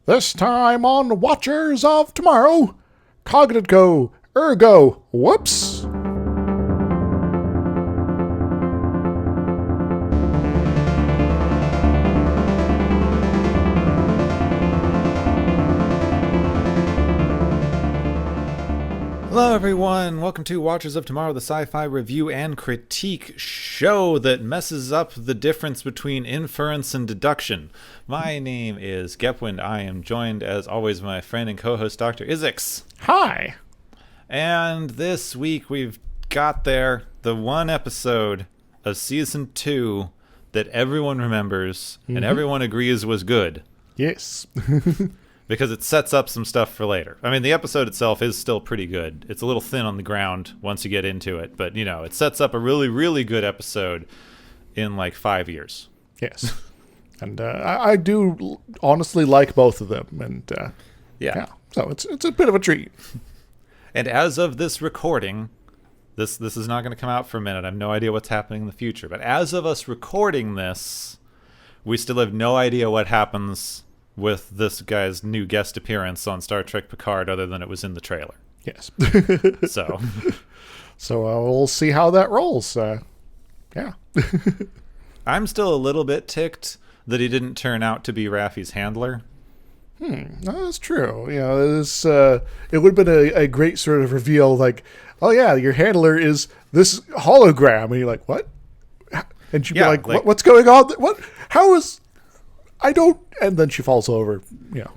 This time on Watchers of Tomorrow, Cognitco, ergo, whoops. Hello everyone, welcome to Watchers of Tomorrow, the sci-fi review and critique show that messes up the difference between inference and deduction. My name is Gepwind. I am joined as always by my friend and co-host Dr. Izix. Hi. And this week we've got the one episode of season 2 that everyone remembers and everyone agrees was good. Yes. Because it sets up some stuff for later. I mean, the episode itself is still pretty good. It's a little thin on the ground once you get into it. But, you know, it sets up a really, really good episode in like 5 years. Yes. And I do honestly like both of them. And yeah. So it's a bit of a treat. And as of this recording, this is not going to come out for a minute. I have no idea what's happening in the future. But as of us recording this, we still have no idea what happens with this guy's new guest appearance on Star Trek Picard, other than it was in the trailer. Yes. So we'll see how that rolls. Yeah. I'm still a little bit ticked that he didn't turn out to be Raffi's handler. No, that's true. You know, it would have been a great sort of reveal, like, oh yeah, your handler is this hologram, and you're like, what? And she'd be like, what's going on? What? How is? I don't. And then she falls over.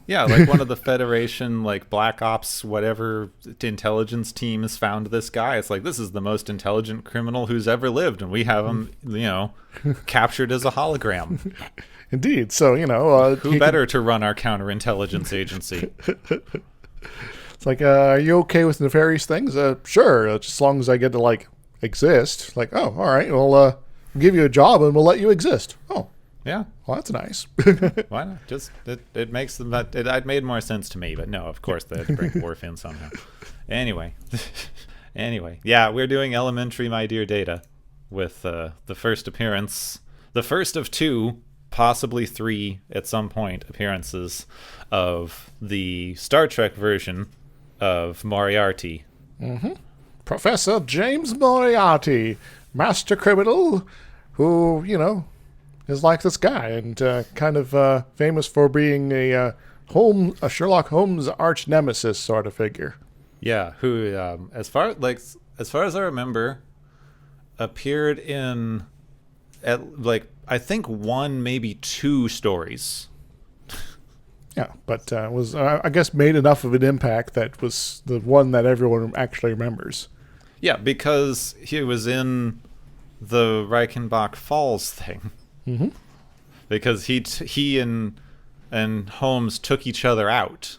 Yeah, like one of the Federation, like Black Ops, whatever intelligence team has found this guy. It's like, this is the most intelligent criminal who's ever lived, and we have him, captured as a hologram. Indeed. So, who better to run our counterintelligence agency? It's like, are you okay with nefarious things? Sure, just as long as I get to, exist. Like, oh, all right, we'll give you a job and we'll let you exist. Oh. Yeah. Well, that's nice. Why not? Just, it makes them, it made more sense to me, but no, of course, they had to bring Worf in somehow. Anyway. Yeah, we're doing Elementary, My Dear Data with the first appearance, the first of 2, possibly 3 at some point, appearances of the Star Trek version of Moriarty. Professor James Moriarty, master criminal who, is like this guy and kind of famous for being a Sherlock Holmes arch nemesis sort of figure. Yeah, who, as far as I remember, appeared in I think 1, maybe 2 stories. Yeah, but was I guess made enough of an impact that was the one that everyone actually remembers. Yeah, because he was in the Reichenbach Falls thing. Mm-hmm. Because he and Holmes took each other out.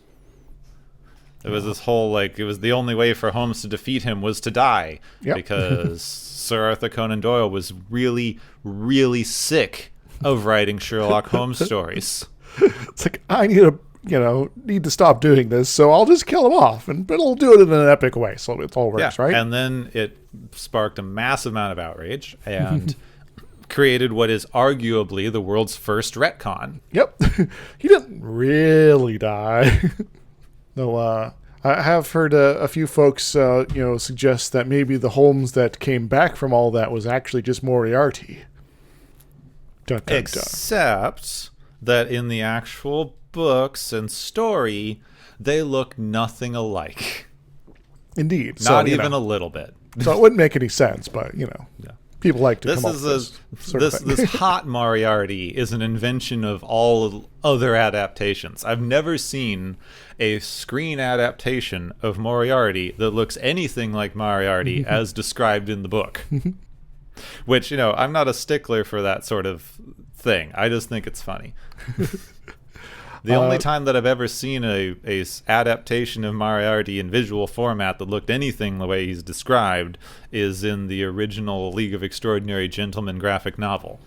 It was this whole, it was the only way for Holmes to defeat him was to die. Yep. Because Sir Arthur Conan Doyle was really, really sick of writing Sherlock Holmes stories. It's like, I need to stop doing this, so I'll just kill him off, but I'll do it in an epic way, so it all works, right? And then it sparked a massive amount of outrage, and created what is arguably the world's first retcon. Yep. He didn't really die. Though I have heard a few folks suggest that maybe the Holmes that came back from all that was actually just Moriarty. Dun, dun, Except that in the actual books and story, they look nothing alike. Indeed. Not even a little bit. So it wouldn't make any sense, but, Yeah. People like to come up with this hot Moriarty is an invention of all other adaptations. I've never seen a screen adaptation of Moriarty that looks anything like Moriarty as described in the book. Which, I'm not a stickler for that sort of thing. I just think it's funny. The only time that I've ever seen a adaptation of Moriarty in visual format that looked anything the way he's described is in the original League of Extraordinary Gentlemen graphic novel.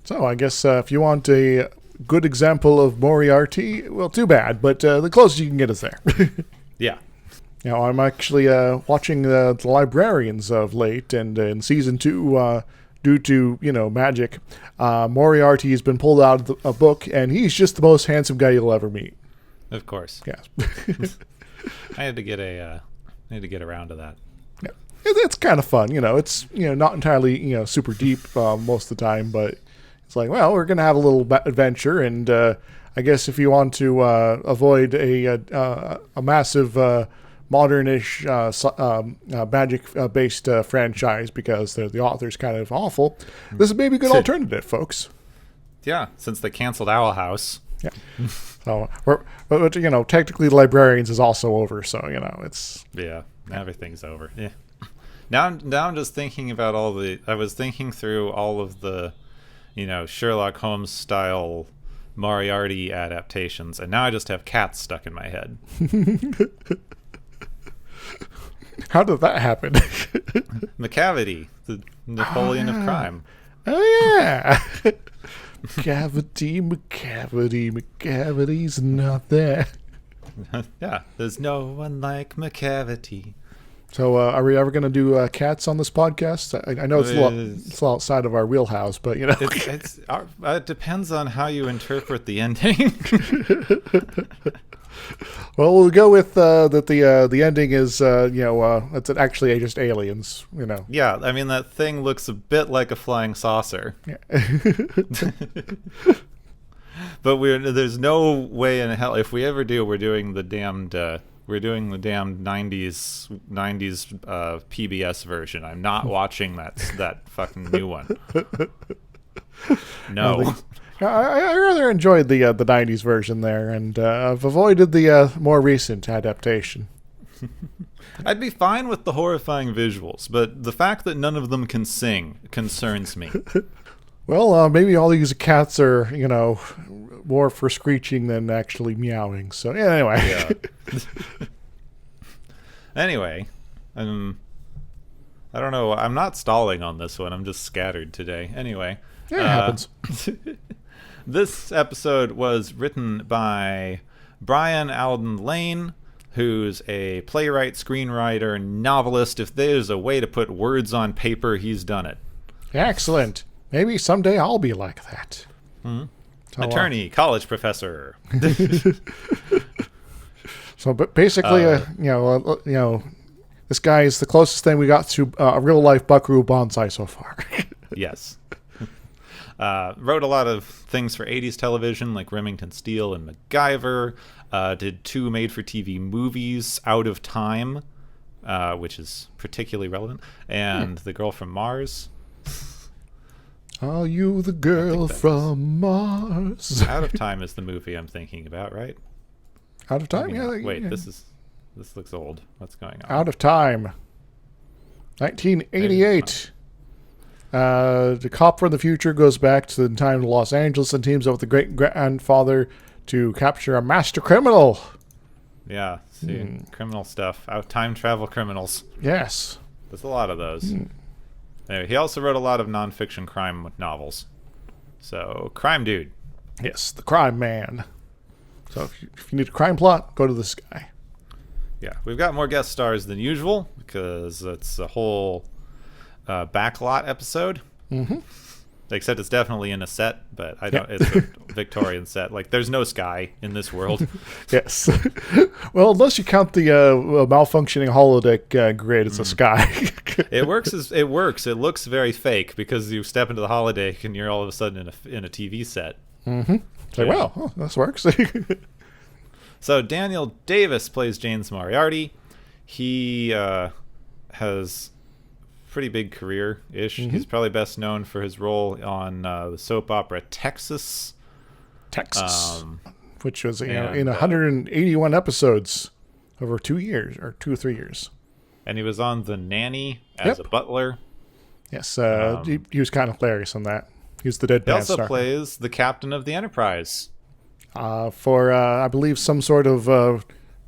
So I guess if you want a good example of Moriarty, well, too bad, but the closest you can get is there. Yeah. I'm actually watching the Librarians of late, and in season 2, due to, magic, Moriarty has been pulled out of a book, and he's just the most handsome guy you'll ever meet. Of course. Yeah. I had to get around to that. Yeah. It's kind of fun. It's, not entirely, super deep most of the time, but it's like, well, we're going to have a little adventure, and I guess if you want to avoid a massive modernish magic-based franchise because the author's kind of awful, this is maybe a good alternative, folks. Yeah, since they canceled Owl House. Yeah. So, but technically Librarians is also over, so, it's... Yeah, everything's over. Yeah. Now I'm just thinking about I was thinking through all of the, Sherlock Holmes style Moriarty adaptations, and now I just have cats stuck in my head. How did that happen? McCavity, the Napoleon of crime. Oh, yeah. McCavity's not there. Yeah, there's no one like McCavity. So are we ever going to do cats on this podcast? I know it's a little outside of our wheelhouse, but, it depends on how you interpret the ending. Well, we'll go with that the ending is, it's actually just aliens, Yeah, I mean, that thing looks a bit like a flying saucer. Yeah. But there's no way in hell, if we ever do, we're doing the damned 90s PBS version. I'm not watching that fucking new one. No. I rather enjoyed the 90s version there, and I've avoided the more recent adaptation. I'd be fine with the horrifying visuals, but the fact that none of them can sing concerns me. Well, maybe all these cats are, more for screeching than actually meowing. So, yeah, anyway. Yeah. Anyway, I don't know. I'm not stalling on this one. I'm just scattered today. Anyway. Yeah, it happens. This episode was written by Brian Alden Lane, who's a playwright, screenwriter, novelist. If there's a way to put words on paper, he's done it. Excellent. Maybe someday I'll be like that. Mm-hmm. So, attorney, college professor. So, but basically, this guy is the closest thing we got to a real life Buckaroo Banzai so far. Yes. Wrote a lot of things for 80s television, like Remington Steele and MacGyver. Did 2 made-for-TV movies, Out of Time, which is particularly relevant, and The Girl from Mars. Are you the girl from Mars? Out of Time is the movie I'm thinking about, right? Out of Time? Yeah. Wait, this looks old. What's going on? Out of Time. 1988. The cop from the future goes back to the time of Los Angeles and teams up with the great-grandfather to capture a master criminal. Yeah, see, criminal stuff. Time travel criminals. Yes. There's a lot of those. Anyway, he also wrote a lot of nonfiction crime novels. So, crime dude. Yes, the crime man. So if you need a crime plot, go to this guy. Yeah, we've got more guest stars than usual because it's a whole backlot episode. Mm-hmm. Except it's definitely in a set, but I don't. It's a Victorian set. Like, there's no sky in this world. Yes. Well, unless you count the malfunctioning holodeck grid as a sky. It works. It works. It looks very fake because you step into the holodeck and you're all of a sudden in a TV set. Mm-hmm. It's like, wow, this works. So Daniel Davis plays James Moriarty. He has pretty big career-ish. Mm-hmm. He's probably best known for his role on the soap opera Texas, which was in 181 episodes over 2 years or 2 or 3 years. And he was on The Nanny as a butler. Yes, he was kind of hilarious on that. He was the deadpan star. He also plays the captain of the Enterprise. For, I believe, some sort of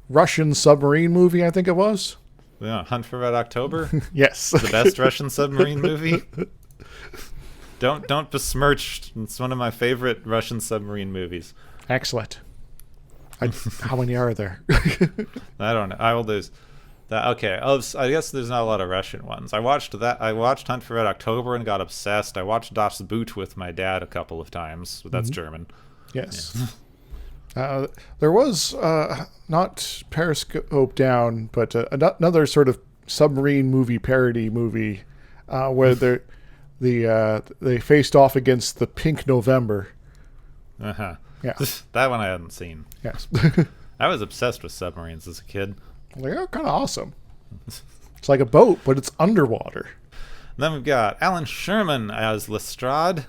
Russian submarine movie, I think it was. Yeah, Hunt for Red October? Yes. The best Russian submarine movie? Don't besmirch. It's one of my favorite Russian submarine movies. Excellent. How many are there? I don't know. Okay. Oh, I guess there's not a lot of Russian ones. I watched that. I watched Hunt for Red October and got obsessed. I watched Das Boot with my dad a couple of times. But that's German. Yes. Yeah. There was not Periscope Down, but another sort of submarine movie parody movie where they faced off against the Pink November. Uh-huh. Yeah. That one I hadn't seen. Yes. I was obsessed with submarines as a kid. They're kind of awesome. It's like a boat, but it's underwater. Then we've got Alan Sherman as Lestrade.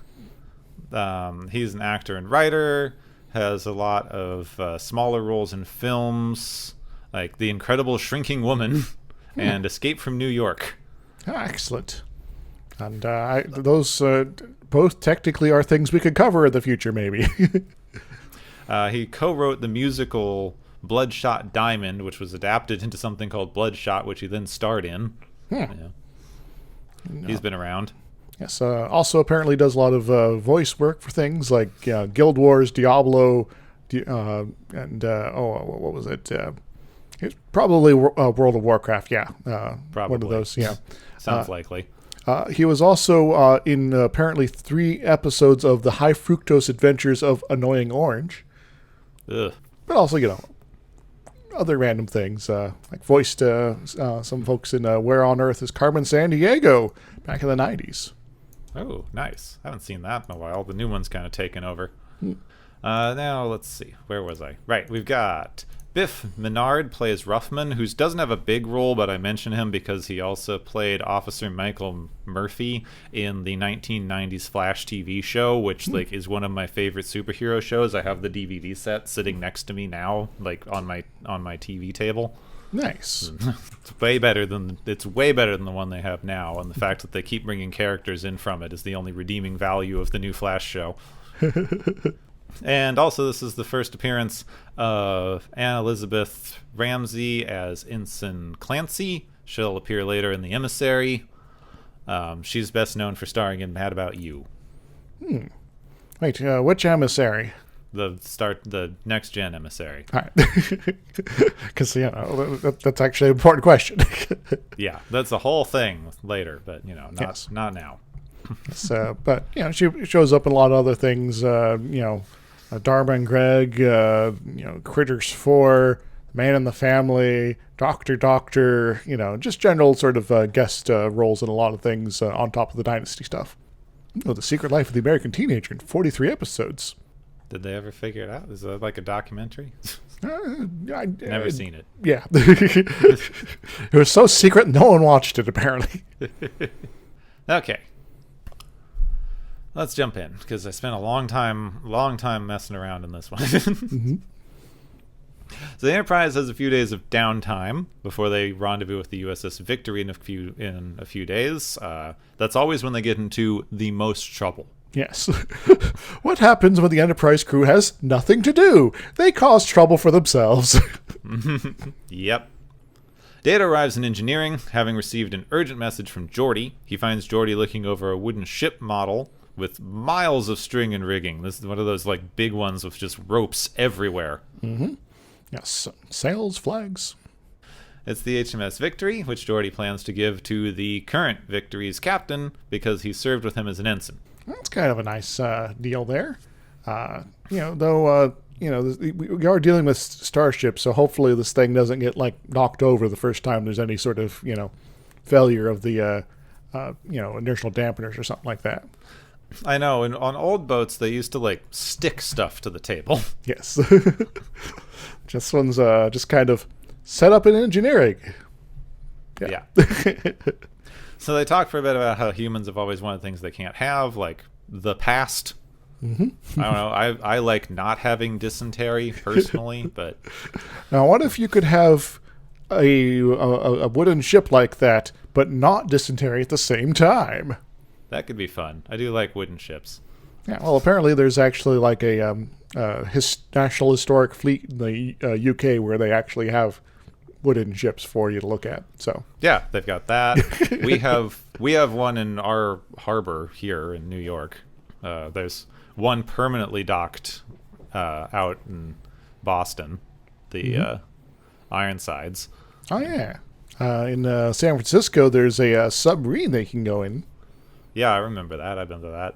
He's an actor and writer. Has a lot of smaller roles in films, like The Incredible Shrinking Woman and Escape from New York. Excellent. And those both technically are things we could cover in the future, maybe. He co-wrote the musical Bloodshot Diamond, which was adapted into something called Bloodshot, which he then starred in. Yeah. No. He's been around. Yes. Also, apparently does a lot of voice work for things like Guild Wars, Diablo, and what was it? It's probably World of Warcraft. Yeah, probably one of those. Yeah, sounds likely. He was also in apparently 3 episodes of the High Fructose Adventures of Annoying Orange. Ugh. But also, other random things, like voiced some folks in Where on Earth is Carmen Sandiego back in the 90s. Oh, nice. Haven't seen that in a while. The new one's kind of taken over. Now, let's see. Where was I? Right, we've got Biff Menard plays Ruffman, who doesn't have a big role, but I mention him because he also played Officer Michael Murphy in the 1990s Flash TV show, which is one of my favorite superhero shows. I have the DVD set sitting next to me now, on my TV table. Nice. It's way better than the one they have now, and the fact that they keep bringing characters in from it is the only redeeming value of the new Flash show. And also, this is the first appearance of Anne Elizabeth Ramsey as Ensign Clancy. She'll appear later in The Emissary. She's best known for starring in Mad About You. Wait, which Emissary? The next gen Emissary. All right. Because that's actually an important question. Yeah, that's a whole thing later, but not now. But she shows up in a lot of other things. Dharma and Greg, Critters 4, Man in the Family, Doctor, just general sort of guest roles in a lot of things on top of the Dynasty stuff. The Secret Life of the American Teenager in 43 episodes. Did they ever figure it out? Is that like a documentary? Never seen it. Yeah. It was so secret no one watched it, apparently. Okay. Let's jump in, because I spent a long time messing around in this one. Mm-hmm. So the Enterprise has a few days of downtime before they rendezvous with the USS Victory in a few days. That's always when they get into the most trouble. Yes. What happens when the Enterprise crew has nothing to do? They cause trouble for themselves. Yep. Data arrives in engineering, having received an urgent message from Geordi. He finds Geordi looking over a wooden ship model with miles of string and rigging. This is one of those big ones with just ropes everywhere. Mm-hmm. Yes, sails, flags. It's the HMS Victory, which Geordi plans to give to the current Victory's captain because he served with him as an ensign. That's kind of a nice deal there. We are dealing with starships, so hopefully this thing doesn't get knocked over the first time there's any sort of failure of the inertial dampeners or something like that. I know, and on old boats they used to stick stuff to the table. Yes. This one's just kind of set up in engineering. Yeah. So they talk for a bit about how humans have always wanted things they can't have, like the past. Mm-hmm. I don't know. I like not having dysentery personally, but now what if you could have a wooden ship like that, but not dysentery at the same time? That could be fun. I do like wooden ships. Yeah. Well, apparently there's actually a National Historic Fleet in the UK where they actually have wooden ships for you to look at. So yeah, they've got that. we have one in our harbor here in New York. There's one permanently docked out in Boston, the Ironsides. Oh yeah, In San Francisco, there's a submarine they can go in. Yeah, I remember that. I've been to that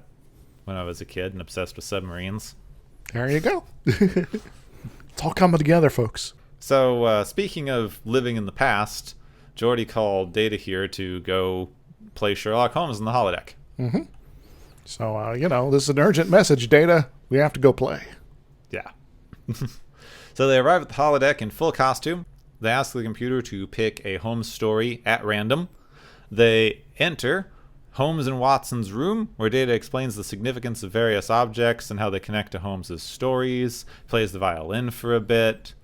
when I was a kid and obsessed with submarines. There you go. It's all coming together, folks. So, speaking of living in the past, Geordi called Data here to go play Sherlock Holmes in the holodeck. Mm-hmm. So, this is an urgent message, Data. We have to go play. Yeah. So they arrive at the holodeck in full costume. They ask the computer to pick a Holmes story at random. They enter Holmes and Watson's room, where Data explains the significance of various objects and how they connect to Holmes's stories, plays the violin for a bit.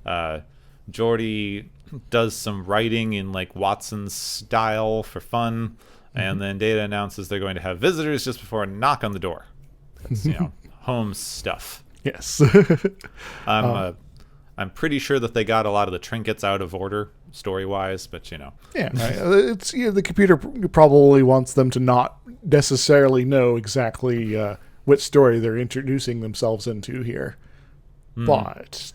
Geordi does some writing in Watson's style for fun, and then Data announces they're going to have visitors just before a knock on the door. That's, Holmes stuff. Yes. I'm pretty sure that they got a lot of the trinkets out of order, story-wise, but Yeah, right. It's the computer probably wants them to not necessarily know exactly what story they're introducing themselves into here. But ...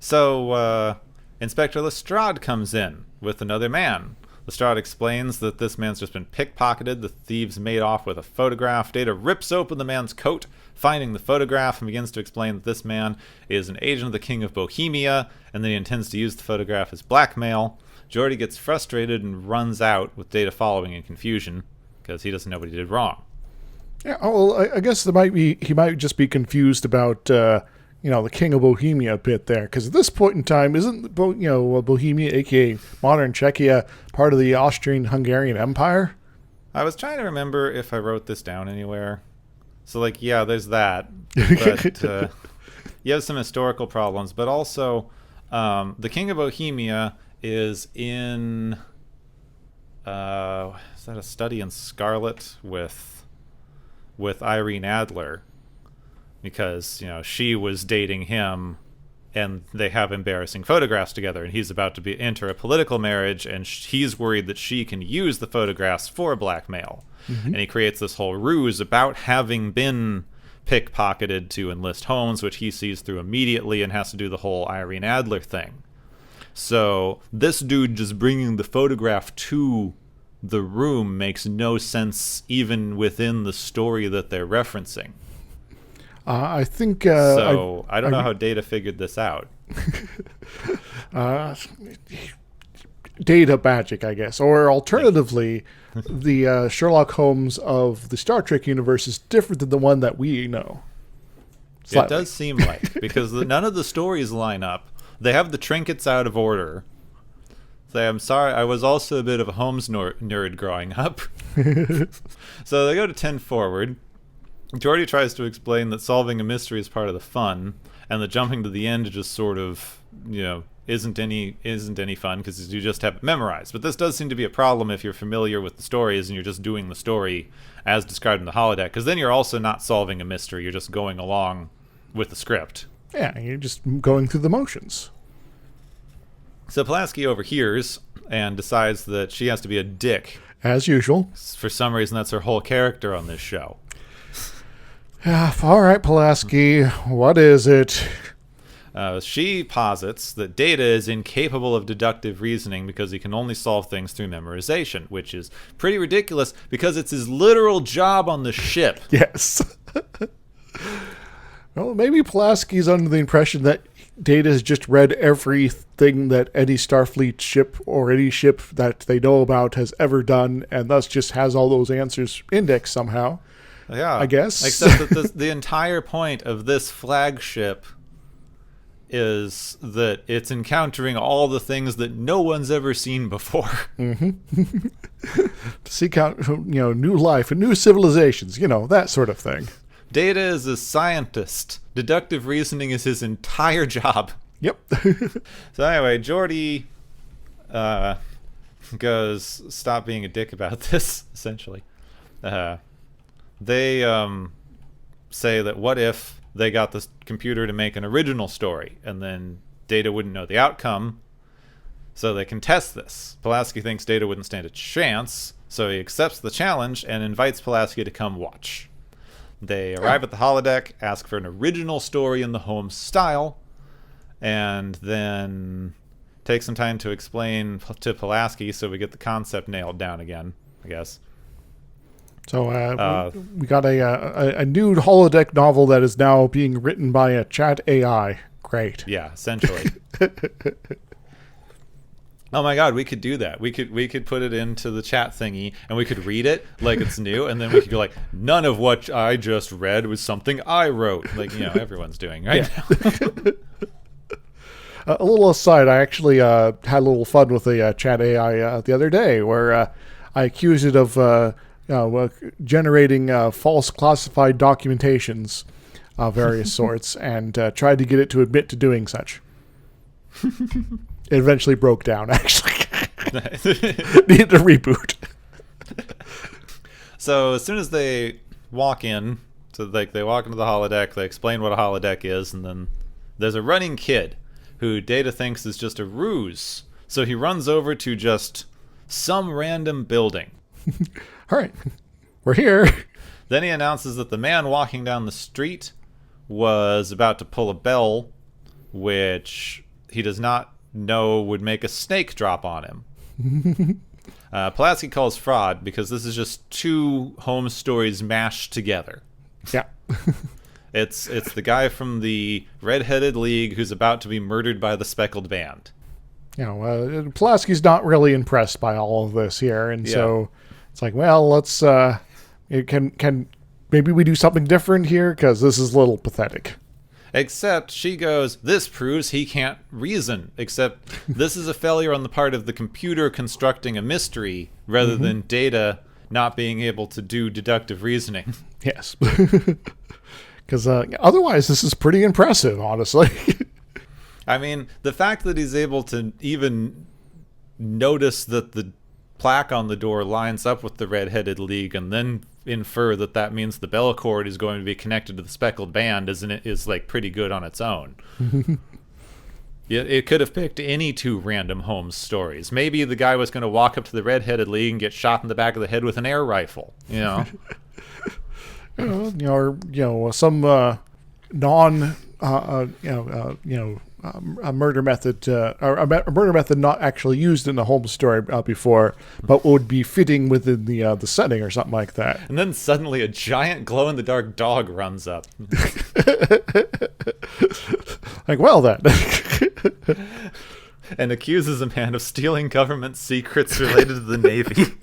So Inspector Lestrade comes in with another man. Lestrade explains that this man's just been pickpocketed. The thieves made off with a photograph. Data rips open the man's coat, finding the photograph, and begins to explain that this man is an agent of the King of Bohemia, and that he intends to use the photograph as blackmail. Geordi gets frustrated and runs out, with Data following in confusion, because he doesn't know what he did wrong. Yeah, well, I guess he might just be confused about the King of Bohemia bit there, because at this point in time, isn't Bohemia, aka modern Czechia, part of the Austrian-Hungarian Empire? I was trying to remember if I wrote this down anywhere. So, there's that. But you have some historical problems, but also the King of Bohemia is in is that A Study in Scarlet with Irene Adler, because she was dating him and they have embarrassing photographs together, and he's about to enter a political marriage, and he's worried that she can use the photographs for blackmail. And he creates this whole ruse about having been pickpocketed to enlist Holmes, which he sees through immediately and has to do the whole Irene Adler thing. So this dude just bringing the photograph to the room makes no sense even within the story that they're referencing. I think... I don't know how Data figured this out. Data magic, I guess. Or alternatively, the Sherlock Holmes of the Star Trek universe is different than the one that we know. Slightly. It does seem like, because none of the stories line up. They have the trinkets out of order. Say, I'm sorry, I was also a bit of a Holmes nerd growing up. So they go to 10 forward. Geordi tries to explain that solving a mystery is part of the fun, and that jumping to the end just sort of, isn't any fun because you just have it memorized. But this does seem to be a problem if you're familiar with the stories and you're just doing the story as described in the holodeck, because then you're also not solving a mystery, you're just going along with the script. Yeah, you're just going through the motions. So Pulaski overhears and decides that she has to be a dick. As usual. For some reason, that's her whole character on this show. All right, Pulaski, what is it? She posits that Data is incapable of deductive reasoning because he can only solve things through memorization, which is pretty ridiculous because it's his literal job on the ship. Yes. Well, maybe Pulaski's under the impression that Data has just read everything that any Starfleet ship or any ship that they know about has ever done, and thus just has all those answers indexed somehow. Yeah, I guess. Except that the entire point of this flagship is that it's encountering all the things that no one's ever seen before. To seek out, new life and new civilizations, that sort of thing. Data is a scientist. Deductive reasoning is his entire job. Yep. So anyway, Geordi goes, stop being a dick about this, essentially. They say that what if they got this computer to make an original story, and then Data wouldn't know the outcome, so they can test this. Pulaski thinks Data wouldn't stand a chance, so he accepts the challenge and invites Pulaski to come watch. They arrive at the holodeck, ask for an original story in the Holmes style, and then take some time to explain to Pulaski so we get the concept nailed down again, I guess. So we got a new holodeck novel that is now being written by a chat AI. Great. Yeah, essentially. Oh my God, we could do that. We could put it into the chat thingy, and we could read it like it's new, and then we could go like, none of what I just read was something I wrote. Like, everyone's doing right now. A little aside, I actually had a little fun with a chat AI the other day, where I accused it of generating false classified documentations of various sorts, and tried to get it to admit to doing such. It eventually broke down, actually. Needed a reboot. So as soon as they walk in, they walk into the holodeck, they explain what a holodeck is, and then there's a running kid who Data thinks is just a ruse. So he runs over to just some random building. All right, we're here. Then he announces that the man walking down the street was about to pull a bell, which he does not know would make a snake drop on him. Pulaski calls fraud because this is just two home stories mashed together. Yeah. It's the guy from the Red-Headed League who's about to be murdered by the Speckled Band. Pulaski's not really impressed by all of this here, and so it's like, well, let's can maybe we do something different here, because this is a little pathetic. Except she goes, this proves he can't reason, except this is a failure on the part of the computer constructing a mystery rather than Data not being able to do deductive reasoning. Yes. Because otherwise this is pretty impressive, honestly. I mean, the fact that he's able to even notice that the plaque on the door lines up with the Red-Headed League and then infer that means the bell cord is going to be connected to the Speckled Band is like pretty good on its own. It could have picked any two random Holmes stories. Maybe the guy was going to walk up to the Red-Headed League and get shot in the back of the head with an air rifle, or some non a murder method, or a murder method not actually used in the Holmes story before, but would be fitting within the setting or something like that. And then suddenly a giant glow-in-the-dark dog runs up. Like, well then. And accuses a man of stealing government secrets related to the Navy.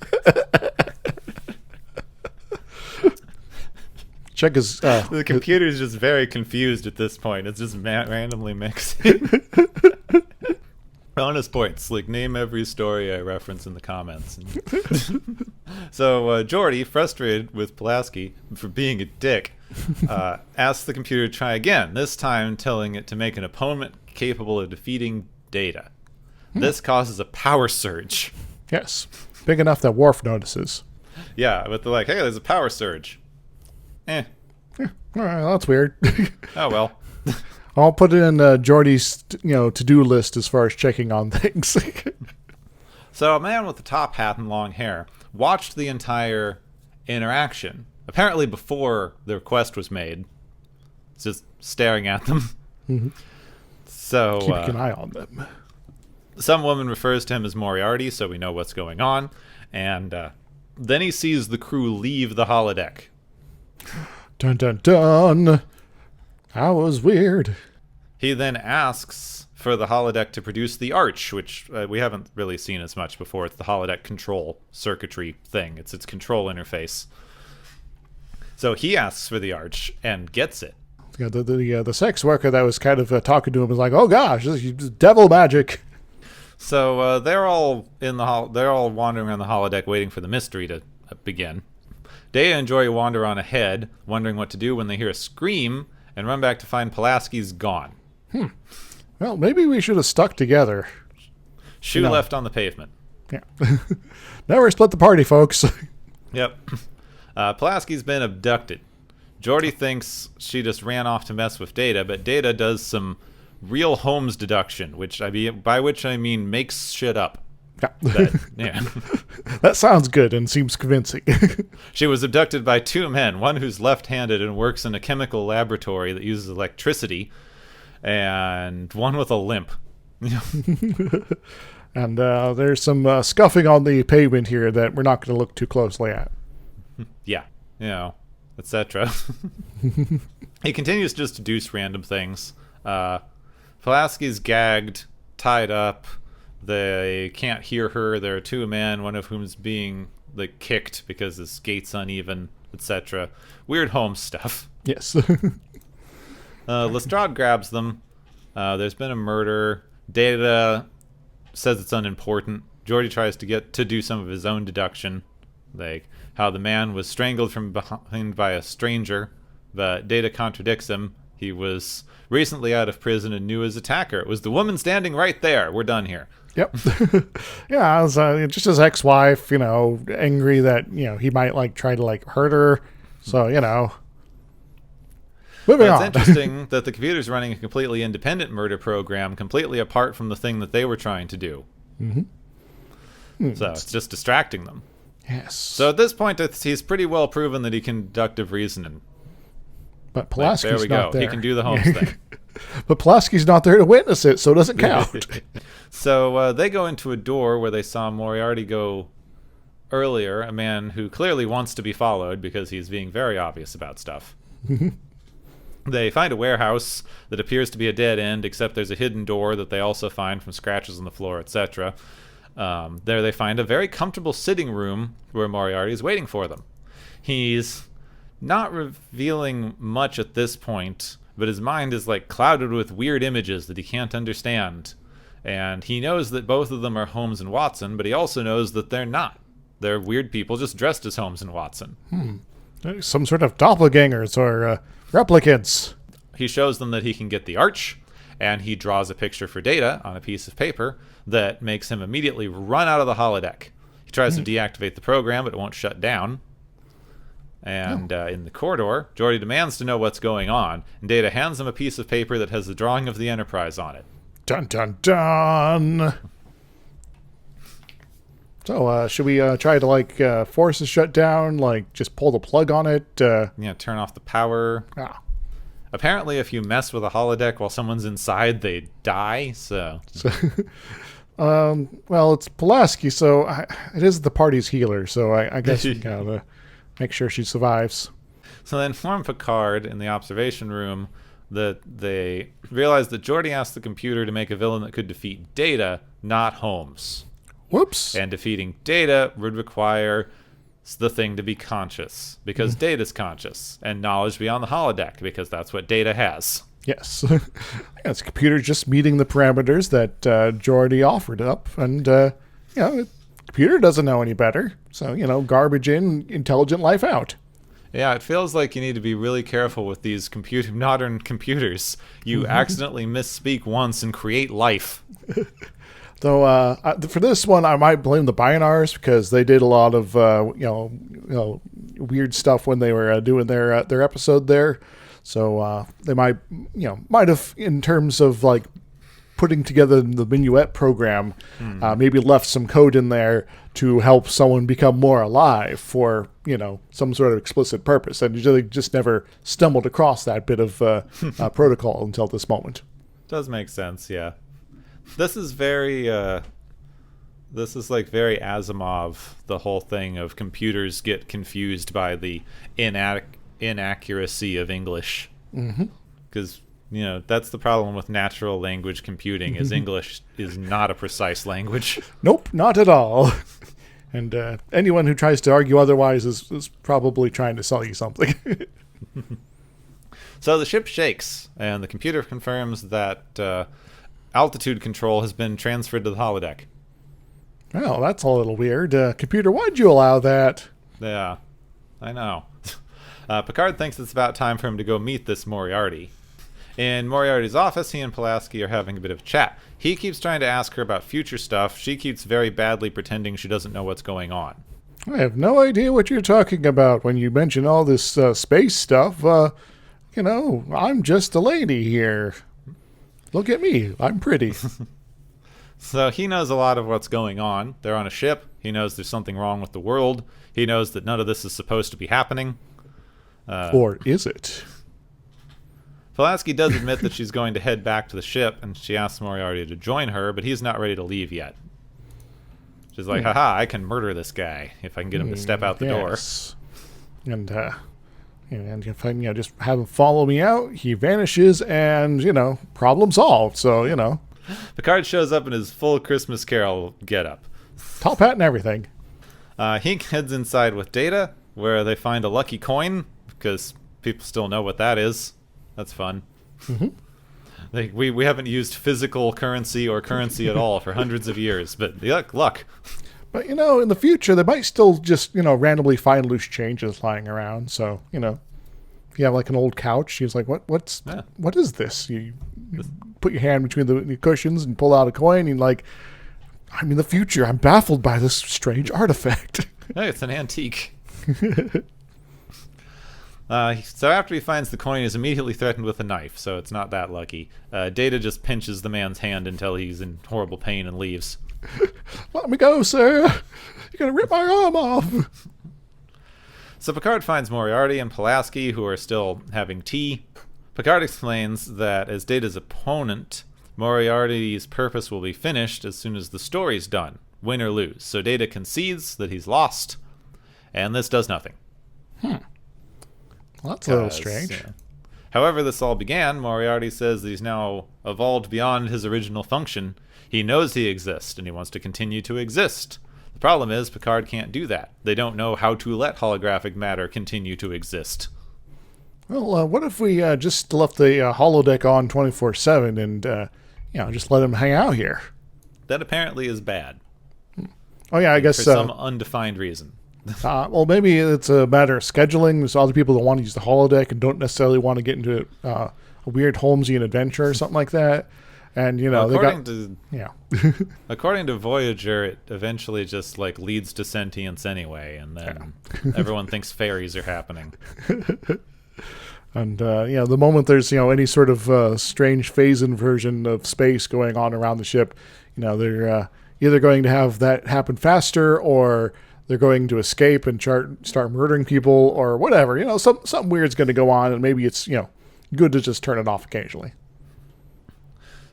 Check his... the computer is just very confused at this point. It's just randomly mixing. Bonus points. Like, name every story I reference in the comments. So Geordi, frustrated with Pulaski for being a dick, asks the computer to try again, this time telling it to make an opponent capable of defeating Data. This causes a power surge. Yes. Big enough that Worf notices. Yeah, but they're like, hey, there's a power surge. Yeah, all right, well, that's weird. Oh, well. I'll put it in Geordi's to-do list as far as checking on things. So a man with a top hat and long hair watched the entire interaction, apparently before the request was made. It's just staring at them. Mm-hmm. So keeping an eye on them. Some woman refers to him as Moriarty, so we know what's going on. And then he sees the crew leave the holodeck. Dun dun dun. That was weird. He then asks for the holodeck to produce the arch, which we haven't really seen as much before. It's the holodeck control circuitry thing. It's its control interface. So he asks for the arch and gets it. Yeah, the sex worker that was kind of talking to him was like, "Oh gosh, this is devil magic." So they're all wandering around the holodeck, waiting for the mystery to begin. Data and Geordi wander on ahead, wondering what to do when they hear a scream, and run back to find Pulaski's gone. Well, maybe we should have stuck together. Shoe left on the pavement. Yeah. Never split the party, folks. Yep. Pulaski's been abducted. Geordi thinks she just ran off to mess with Data, but Data does some real Holmes deduction, by which I mean makes shit up. Yeah. That sounds good and seems convincing. She was abducted by two men, one who's left-handed and works in a chemical laboratory that uses electricity, and one with a limp. And there's some scuffing on the pavement here that we're not going to look too closely at. Yeah, etc. He continues to just deduce random things. Pulaski's gagged, tied up. They can't hear her. There are two men, one of whom is being kicked because his gait's uneven, etc. Weird home stuff. Yes. Lestrade grabs them. There's been a murder. Data says it's unimportant. Geordi tries to do some of his own deduction, like how the man was strangled from behind by a stranger, but Data contradicts him. He was recently out of prison and knew his attacker. It was the woman standing right there. We're done here. Yep. Yeah, it was, just his ex-wife, angry that, he might, try to, hurt her. So, moving on. It's interesting that the computer's running a completely independent murder program, completely apart from the thing that they were trying to do. So it's just distracting them. Yes. So at this point, he's pretty well proven that he can deductive reason. But Pulaski's there we not go. there. He can do the Holmes thing. But Pulaski's not there to witness it, so it doesn't count. So they go into a door where they saw Moriarty go earlier, a man who clearly wants to be followed because he's being very obvious about stuff. They find a warehouse that appears to be a dead end, except there's a hidden door that they also find from scratches on the floor, etc. There they find a very comfortable sitting room where Moriarty is waiting for them. He's not revealing much at this point, but his mind is clouded with weird images that he can't understand. And he knows that both of them are Holmes and Watson, but he also knows that they're not. They're weird people just dressed as Holmes and Watson. Some sort of doppelgangers or replicants. He shows them that he can get the arch, and he draws a picture for Data on a piece of paper that makes him immediately run out of the holodeck. He tries to deactivate the program, but it won't shut down. And in the corridor, Geordi demands to know what's going on, and Data hands him a piece of paper that has the drawing of the Enterprise on it. Dun, dun, dun! So, should we try to, force a shutdown, just pull the plug on it? Turn off the power. Ah. Apparently, if you mess with a holodeck while someone's inside, they die, so... Well, it's Pulaski, so it is the party's healer, so I guess we gotta make sure she survives. So they inform Picard in the observation room that they realize that Geordi asked the computer to make a villain that could defeat Data, not Holmes. Whoops. And defeating Data would require the thing to be conscious, because Data's conscious, and knowledge beyond the holodeck, because that's what Data has. Yes. It's the computer just meeting the parameters that Geordi offered up, and, the computer doesn't know any better. So, garbage in, intelligent life out. Yeah, it feels like you need to be really careful with these modern computers. You accidentally misspeak once and create life. Though for this one, I might blame the Bionars because they did a lot of weird stuff when they were doing their episode there. So they might have, in terms of putting together the Minuet program, maybe left some code in there to help someone become more alive for, some sort of explicit purpose. And they just never stumbled across that bit of protocol until this moment. Does make sense, yeah. This is very very Asimov, the whole thing of computers get confused by the inaccuracy of English. Because that's the problem with natural language computing, is English is not a precise language. Nope, not at all. And anyone who tries to argue otherwise is probably trying to sell you something. So the ship shakes, and the computer confirms that altitude control has been transferred to the holodeck. Well, that's a little weird. Computer, why'd you allow that? Yeah, I know. Picard thinks it's about time for him to go meet this Moriarty. In Moriarty's office, he and Pulaski are having a bit of a chat. He keeps trying to ask her about future stuff. She keeps very badly pretending she doesn't know what's going on. I have no idea what you're talking about when you mention all this space stuff. I'm just a lady here. Look at me. I'm pretty. So he knows a lot of what's going on. They're on a ship. He knows there's something wrong with the world. He knows that none of this is supposed to be happening. Or is it? Pulaski does admit that she's going to head back to the ship, and she asks Moriarty to join her, but he's not ready to leave yet. She's like, haha, I can murder this guy if I can get him to step out the door. And if I just have him follow me out, he vanishes, and, problem solved. So, Picard shows up in his full Christmas Carol getup. Top hat and everything. He heads inside with Data, where they find a lucky coin, because people still know what that is. That's fun. Mm-hmm. We haven't used physical currency or currency at all for hundreds of years, but luck. But, in the future, they might still just, randomly find loose changes lying around. So, if you have like an old couch, he's like, what is this? You put your hand between the cushions and pull out a coin, and like, I'm in the future. I'm baffled by this strange artifact. Hey, it's an antique. So after he finds the coin, he's immediately threatened with a knife, so it's not that lucky. Data just pinches the man's hand until he's in horrible pain and leaves. Let me go, sir. You're going to rip my arm off. So Picard finds Moriarty and Pulaski, who are still having tea. Picard explains that as Data's opponent, Moriarty's purpose will be finished as soon as the story's done, win or lose. So Data concedes that he's lost, and this does nothing. Well, that's a little strange. However this all began, Moriarty says that he's now evolved beyond his original function. He knows he exists, and he wants to continue to exist. The problem is, Picard can't do that. They don't know how to let holographic matter continue to exist. Well, what if we just left the holodeck on 24/7 and, just let him hang out here? That apparently is bad. Oh, yeah, I guess for some undefined reason. Well, maybe it's a matter of scheduling. There's other people that want to use the holodeck and don't necessarily want to get into a weird Holmesian adventure or something like that. And, according to Voyager, it eventually just leads to sentience anyway, and then everyone thinks fairies are happening. And, the moment there's, any sort of strange phase inversion of space going on around the ship, they're either going to have that happen faster, or they're going to escape and start murdering people, or whatever. Something weird's going to go on, and maybe it's, good to just turn it off occasionally.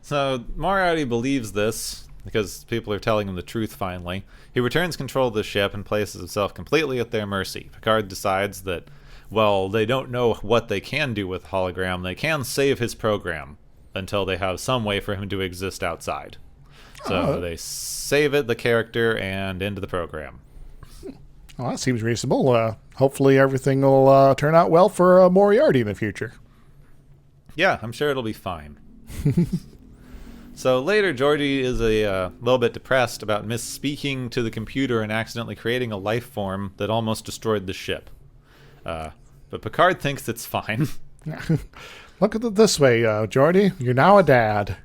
So Moriarty believes this because people are telling him the truth finally. He returns control of the ship and places himself completely at their mercy. Picard decides that, they don't know what they can do with hologram. They can save his program until they have some way for him to exist outside. So they save the character, and end the program. Well, that seems reasonable. Hopefully everything will turn out well for Moriarty in the future. Yeah, I'm sure it'll be fine. So later, Geordi is a little bit depressed about misspeaking to the computer and accidentally creating a life form that almost destroyed the ship. But Picard thinks it's fine. Look at it this way, Geordi. You're now a dad.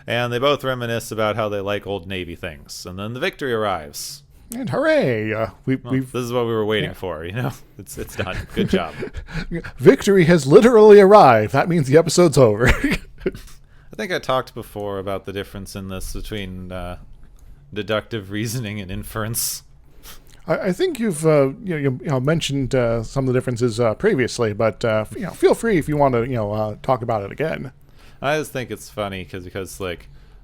And they both reminisce about how they like old Navy things. And then the victory arrives. And hooray! This is what we were waiting for, It's done. Good job. Victory has literally arrived. That means the episode's over. I think I talked before about the difference in this between deductive reasoning and inference. I think you've mentioned some of the differences previously, but feel free if you want to talk about it again. I just think it's funny because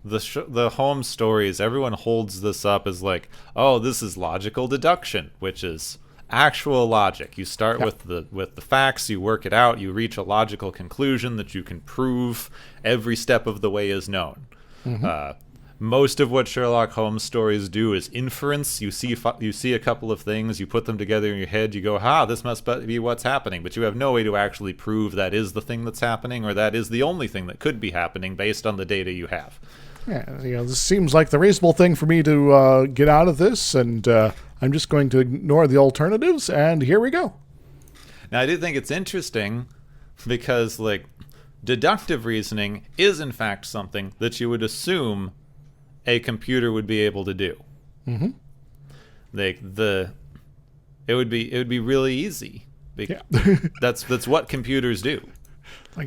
the home stories, everyone holds this up as this is logical deduction, which is actual logic. You start with the facts, you work it out, you reach a logical conclusion that you can prove. Every step of the way is known. Mm-hmm. Most of what Sherlock Holmes stories do is inference. You see a couple of things, you put them together in your head, you go, this must be what's happening, but you have no way to actually prove that is the thing that's happening, or that is the only thing that could be happening based on the data you have. Yeah, this seems like the reasonable thing for me to get out of this, and I'm just going to ignore the alternatives, and here we go. Now, I do think it's interesting because, deductive reasoning is in fact something that you would assume a computer would be able to do. Mm-hmm. It would be really easy. That's what computers do.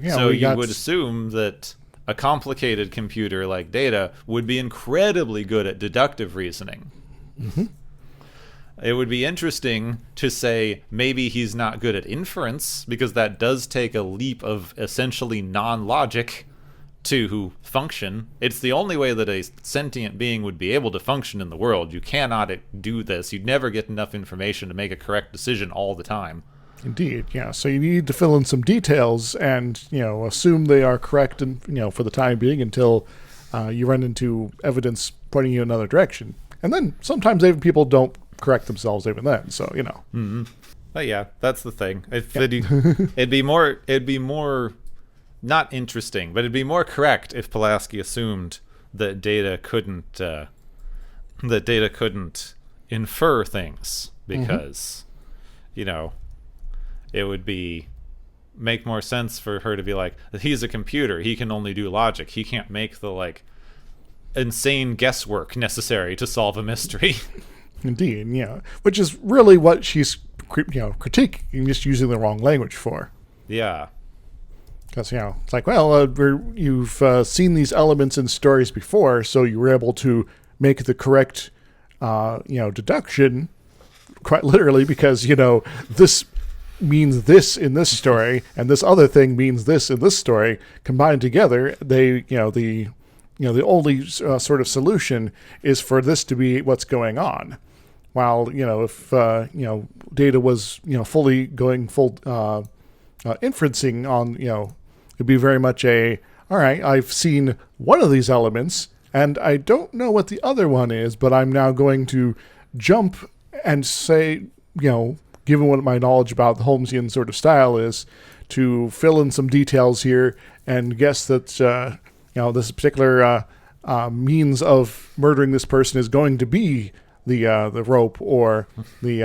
So you would assume that a complicated computer like Data would be incredibly good at deductive reasoning. Mm-hmm. It would be interesting to say maybe he's not good at inference, because that does take a leap of essentially non-logic to function. It's the only way that a sentient being would be able to function in the world. You cannot do this. You'd never get enough information to make a correct decision all the time. Indeed, yeah. So you need to fill in some details and, assume they are correct and, for the time being until you run into evidence pointing you in another direction. And then sometimes even people don't correct themselves even then, so Mm-hmm. But yeah, that's the thing. It'd be more not interesting, but it'd be more correct if Pulaski assumed that data couldn't infer things, because it would make more sense for her to be like, he's a computer, he can only do logic, he can't make the insane guesswork necessary to solve a mystery. Indeed, yeah. Which is really what she's, critiquing, just using the wrong language for. Yeah. Because, it's like, well, you've seen these elements in stories before, so you were able to make the correct, deduction, quite literally, because, this means this in this story, and this other thing means this in this story. Combined together, they, the only sort of solution is for this to be what's going on. While, if, data was, fully going full inferencing on, it'd be very much all right, I've seen one of these elements, and I don't know what the other one is, but I'm now going to jump and say, given what my knowledge about the Holmesian sort of style is, to fill in some details here and guess that, this particular means of murdering this person is going to be the rope or the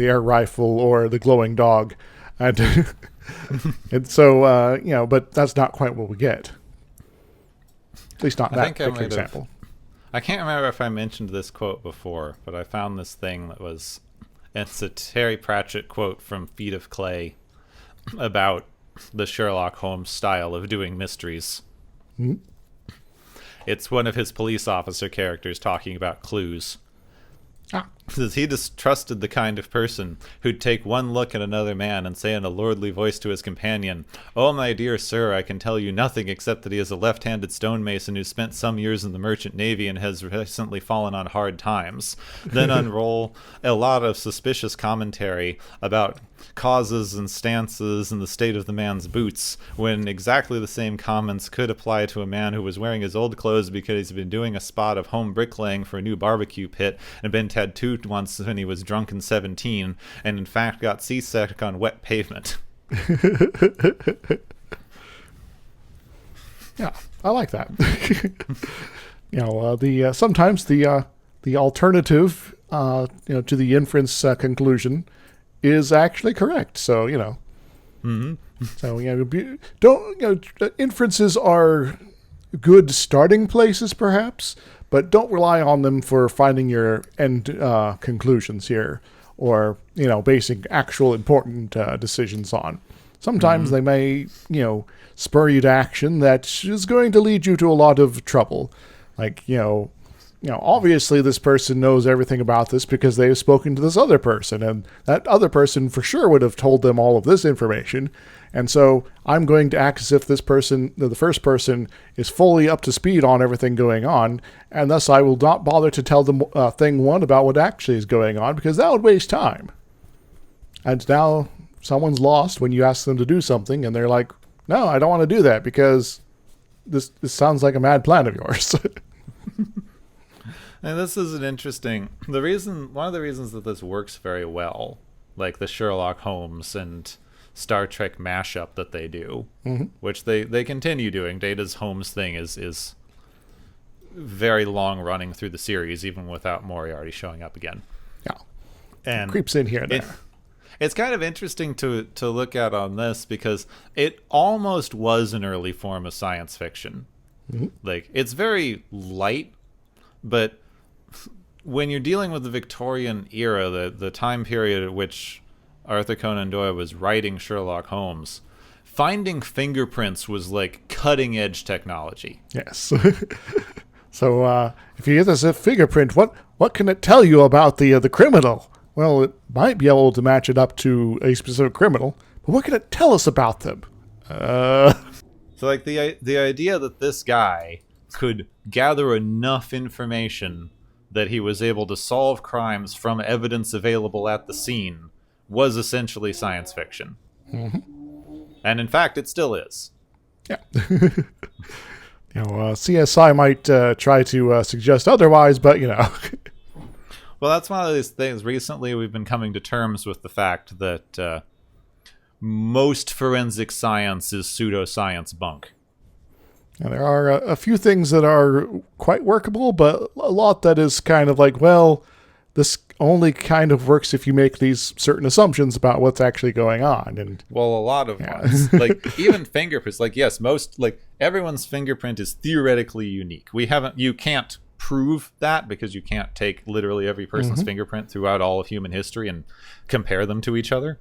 air rifle or the glowing dog, and and so but that's not quite what we get. At least not that particular example. I can't remember if I mentioned this quote before, but I found this thing that was, it's a Terry Pratchett quote from Feet of Clay about the Sherlock Holmes style of doing mysteries. Mm-hmm. It's one of his police officer characters talking about clues. Says he distrusted the kind of person who'd take one look at another man and say in a lordly voice to his companion, "Oh, my dear sir, I can tell you nothing except that he is a left-handed stonemason who spent some years in the merchant navy and has recently fallen on hard times." Then unroll a lot of suspicious commentary about causes and stances and the state of the man's boots, when exactly the same comments could apply to a man who was wearing his old clothes because he's been doing a spot of home bricklaying for a new barbecue pit and been tattooed once when he was drunk and 17, and in fact got seasick on wet pavement. Yeah, I like that. Sometimes the alternative to the inference conclusion is actually correct. So Mm-hmm. So inferences are good starting places, perhaps, but don't rely on them for finding your end conclusions here, or basing actual important decisions on. Sometimes they may spur you to action that is going to lead you to a lot of trouble. Like obviously this person knows everything about this because they have spoken to this other person, and that other person for sure would have told them all of this information. And so I'm going to act as if this person, the first person, is fully up to speed on everything going on, and thus I will not bother to tell them thing one about what actually is going on, because that would waste time. And now someone's lost when you ask them to do something, and they're like, "No, I don't want to do that because this sounds like a mad plan of yours." And this is one of the reasons that this works very well, like the Sherlock Holmes and Star Trek mashup that they do, which they continue doing. Data's Holmes thing is very long running through the series, even without Moriarty showing up again. Yeah, and creeps in here and there. It's kind of interesting to look at on this, because it almost was an early form of science fiction. Like, it's very light, but when you're dealing with the Victorian era, the time period at which Arthur Conan Doyle was writing Sherlock Holmes, finding fingerprints was like cutting edge technology. Yes. So if you get this fingerprint, what can it tell you about the criminal? Well, it might be able to match it up to a specific criminal, but what can it tell us about them? So, like, the idea that this guy could gather enough information that he was able to solve crimes from evidence available at the scene was essentially science fiction. Mm-hmm. And in fact, it still is. Yeah. CSI might try to suggest otherwise, but, Well, that's one of these things. Recently, we've been coming to terms with the fact that most forensic science is pseudoscience bunk. And there are a few things that are quite workable, but a lot that is kind of like, well, this only kind of works if you make these certain assumptions about what's actually going on. And well, a lot of ones, like even fingerprints, like yes, everyone's fingerprint is theoretically unique. You can't prove that because you can't take literally every person's fingerprint throughout all of human history and compare them to each other.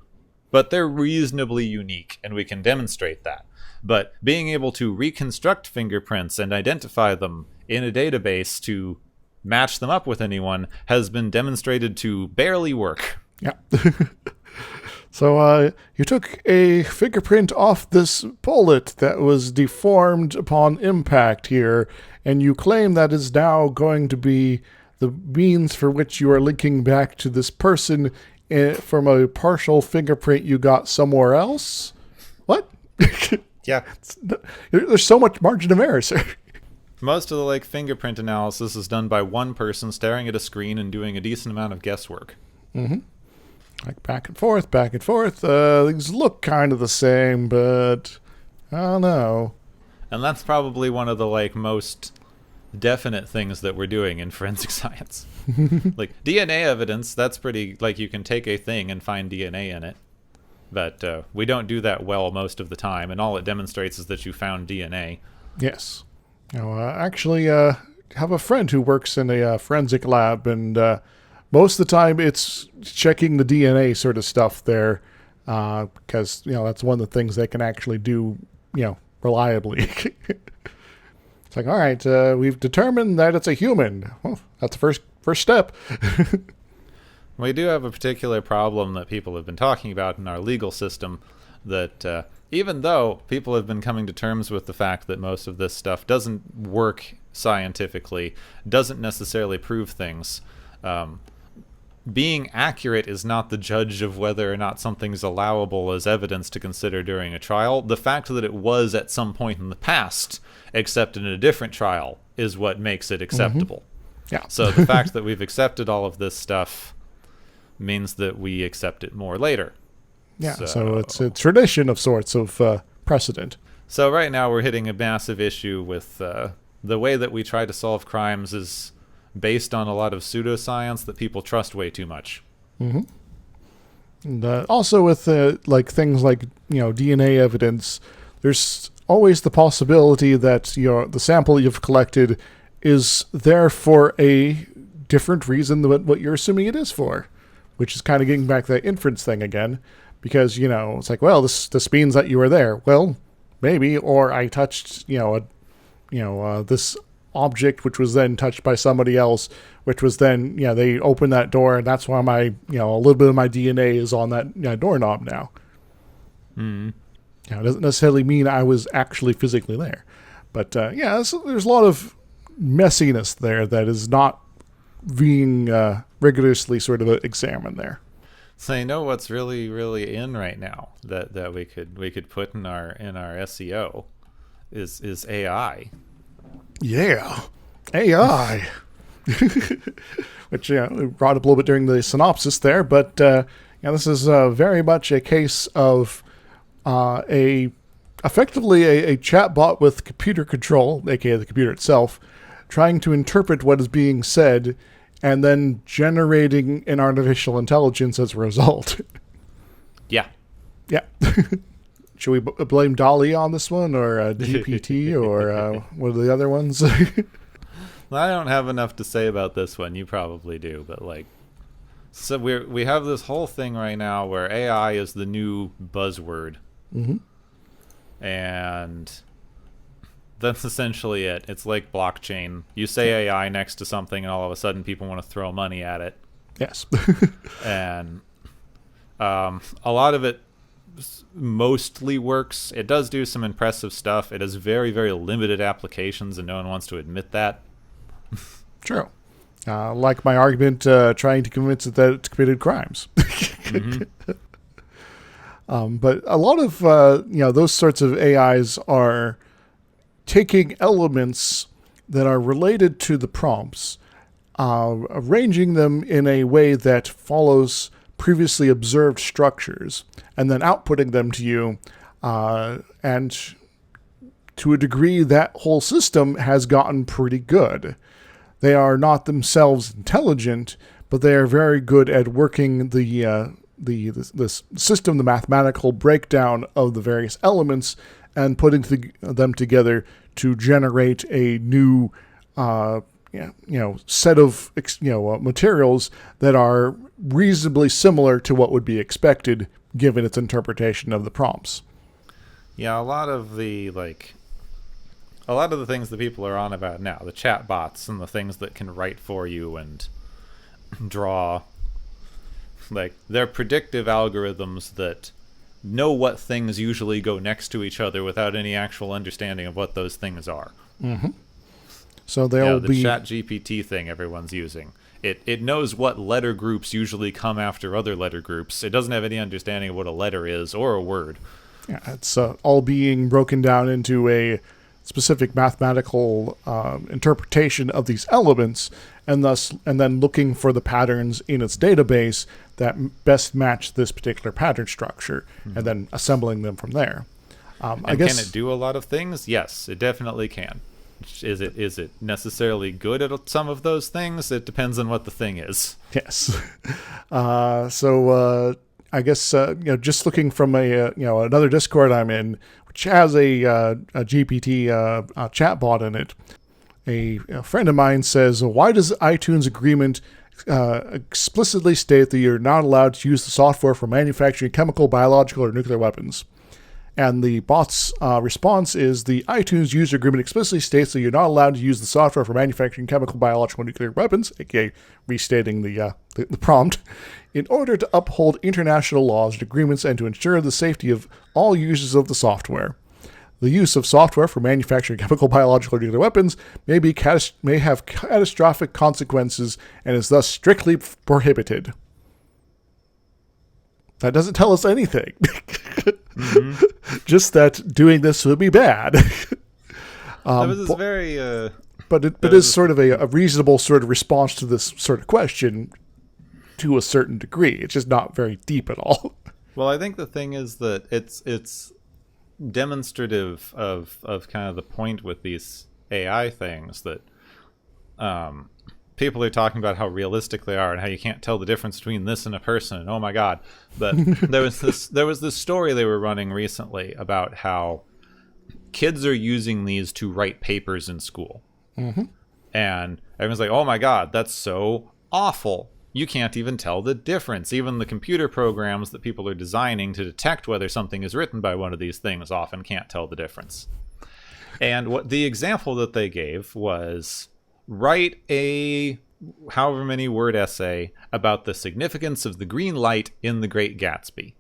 But they're reasonably unique, and we can demonstrate that. But being able to reconstruct fingerprints and identify them in a database to match them up with anyone has been demonstrated to barely work. Yeah. So you took a fingerprint off this bullet that was deformed upon impact here, and you claim that is now going to be the means for which you are linking back to this person from a partial fingerprint you got somewhere else? What? Yeah. There's so much margin of error, sir. Most of the fingerprint analysis is done by one person staring at a screen and doing a decent amount of guesswork. Mm-hmm. Like back and forth. Things look kind of the same, but I don't know. And that's probably one of the most definite things that we're doing in forensic science. Like DNA evidence, that's pretty, you can take a thing and find DNA in it. But we don't do that well most of the time, and all it demonstrates is that you found DNA. Yes. Actually, have a friend who works in a forensic lab, and most of the time it's checking the DNA sort of stuff there, because, that's one of the things they can actually do, reliably. It's like, all right, we've determined that it's a human. Well, that's the first step. We do have a particular problem that people have been talking about in our legal system, that even though people have been coming to terms with the fact that most of this stuff doesn't work scientifically, doesn't necessarily prove things, being accurate is not the judge of whether or not something's allowable as evidence to consider during a trial. The fact that it was at some point in the past accepted in a different trial is what makes it acceptable. Yeah. So the fact that we've accepted all of this stuff means that we accept it more later. Yeah, so it's a tradition of sorts of precedent. So right now we're hitting a massive issue with the way that we try to solve crimes is based on a lot of pseudoscience that people trust way too much. Mm-hmm. And also with things like DNA evidence, there's always the possibility that the sample you've collected is there for a different reason than what you're assuming it is for, which is kind of getting back to that inference thing again, because it's like, well, this means that you were there. Well, maybe, or I touched this object, which was then touched by somebody else, which was then they opened that door, and that's why my a little bit of my DNA is on that doorknob now. Mm. It doesn't necessarily mean I was actually physically there, but there's a lot of messiness there that is not being rigorously sort of examined there. So you know what's really, really in right now that we could put in our SEO is AI. Yeah, AI. Which we brought up a little bit during the synopsis there, but this is very much a case of effectively a chatbot with computer control, aka the computer itself, trying to interpret what is being said and then generating an artificial intelligence as a result. Yeah. Yeah. Should we blame Dall-e on this one, or GPT, or what are the other ones? I don't have enough to say about this one. You probably do, but so we have this whole thing right now where AI is the new buzzword, mm-hmm. and That's essentially it. It's like blockchain. You say AI next to something, and all of a sudden people want to throw money at it. Yes. And a lot of it mostly works. It does do some impressive stuff. It has very, very limited applications, and no one wants to admit that. True. Like my argument trying to convince it that it's committed crimes. But a lot of those sorts of AIs are taking elements that are related to the prompts, arranging them in a way that follows previously observed structures, and then outputting them to you. And to a degree, that whole system has gotten pretty good. They are not themselves intelligent, but they are very good at working the system, the mathematical breakdown of the various elements, and putting them together to generate a new set of materials that are reasonably similar to what would be expected given its interpretation of the prompts. Yeah, a lot of the things that people are on about now, the chat bots and the things that can write for you and draw, like, they're predictive algorithms that know what things usually go next to each other without any actual understanding of what those things are. Mm-hmm. So they'll the chat GPT thing everyone's using. It knows what letter groups usually come after other letter groups. It doesn't have any understanding of what a letter is or a word. Yeah, it's all being broken down into a specific mathematical interpretation of these elements, and then looking for the patterns in its database that best match this particular pattern structure, and then assembling them from there. I guess, can it do a lot of things? Yes, it definitely can. Is it necessarily good at some of those things? It depends on what the thing is. Yes. So I guess just looking from another Discord I'm in, which has a GPT chatbot in it. A friend of mine says, "Why does the iTunes agreement explicitly state that you're not allowed to use the software for manufacturing chemical, biological, or nuclear weapons?" And the bot's response is, "The iTunes user agreement explicitly states that you're not allowed to use the software for manufacturing chemical, biological, or nuclear weapons," aka restating the prompt, "in order to uphold international laws and agreements and to ensure the safety of all users of the software. The use of software for manufacturing chemical, biological, or nuclear weapons may have catastrophic consequences and is thus strictly prohibited." That doesn't tell us anything. Just that doing this would be bad. But it is sort of a reasonable sort of response to this sort of question to a certain degree. It's just not very deep at all. Well, I think the thing is that it's demonstrative of kind of the point with these AI things that people are talking about how realistic they are and how you can't tell the difference between this and a person. And oh my God. But there was this story they were running recently about how kids are using these to write papers in school. Mm-hmm. And everyone's like, oh my God, that's so awful. You can't even tell the difference. Even the computer programs that people are designing to detect whether something is written by one of these things often can't tell the difference. And what the example that they gave was, write a however many word essay about the significance of the green light in The Great Gatsby.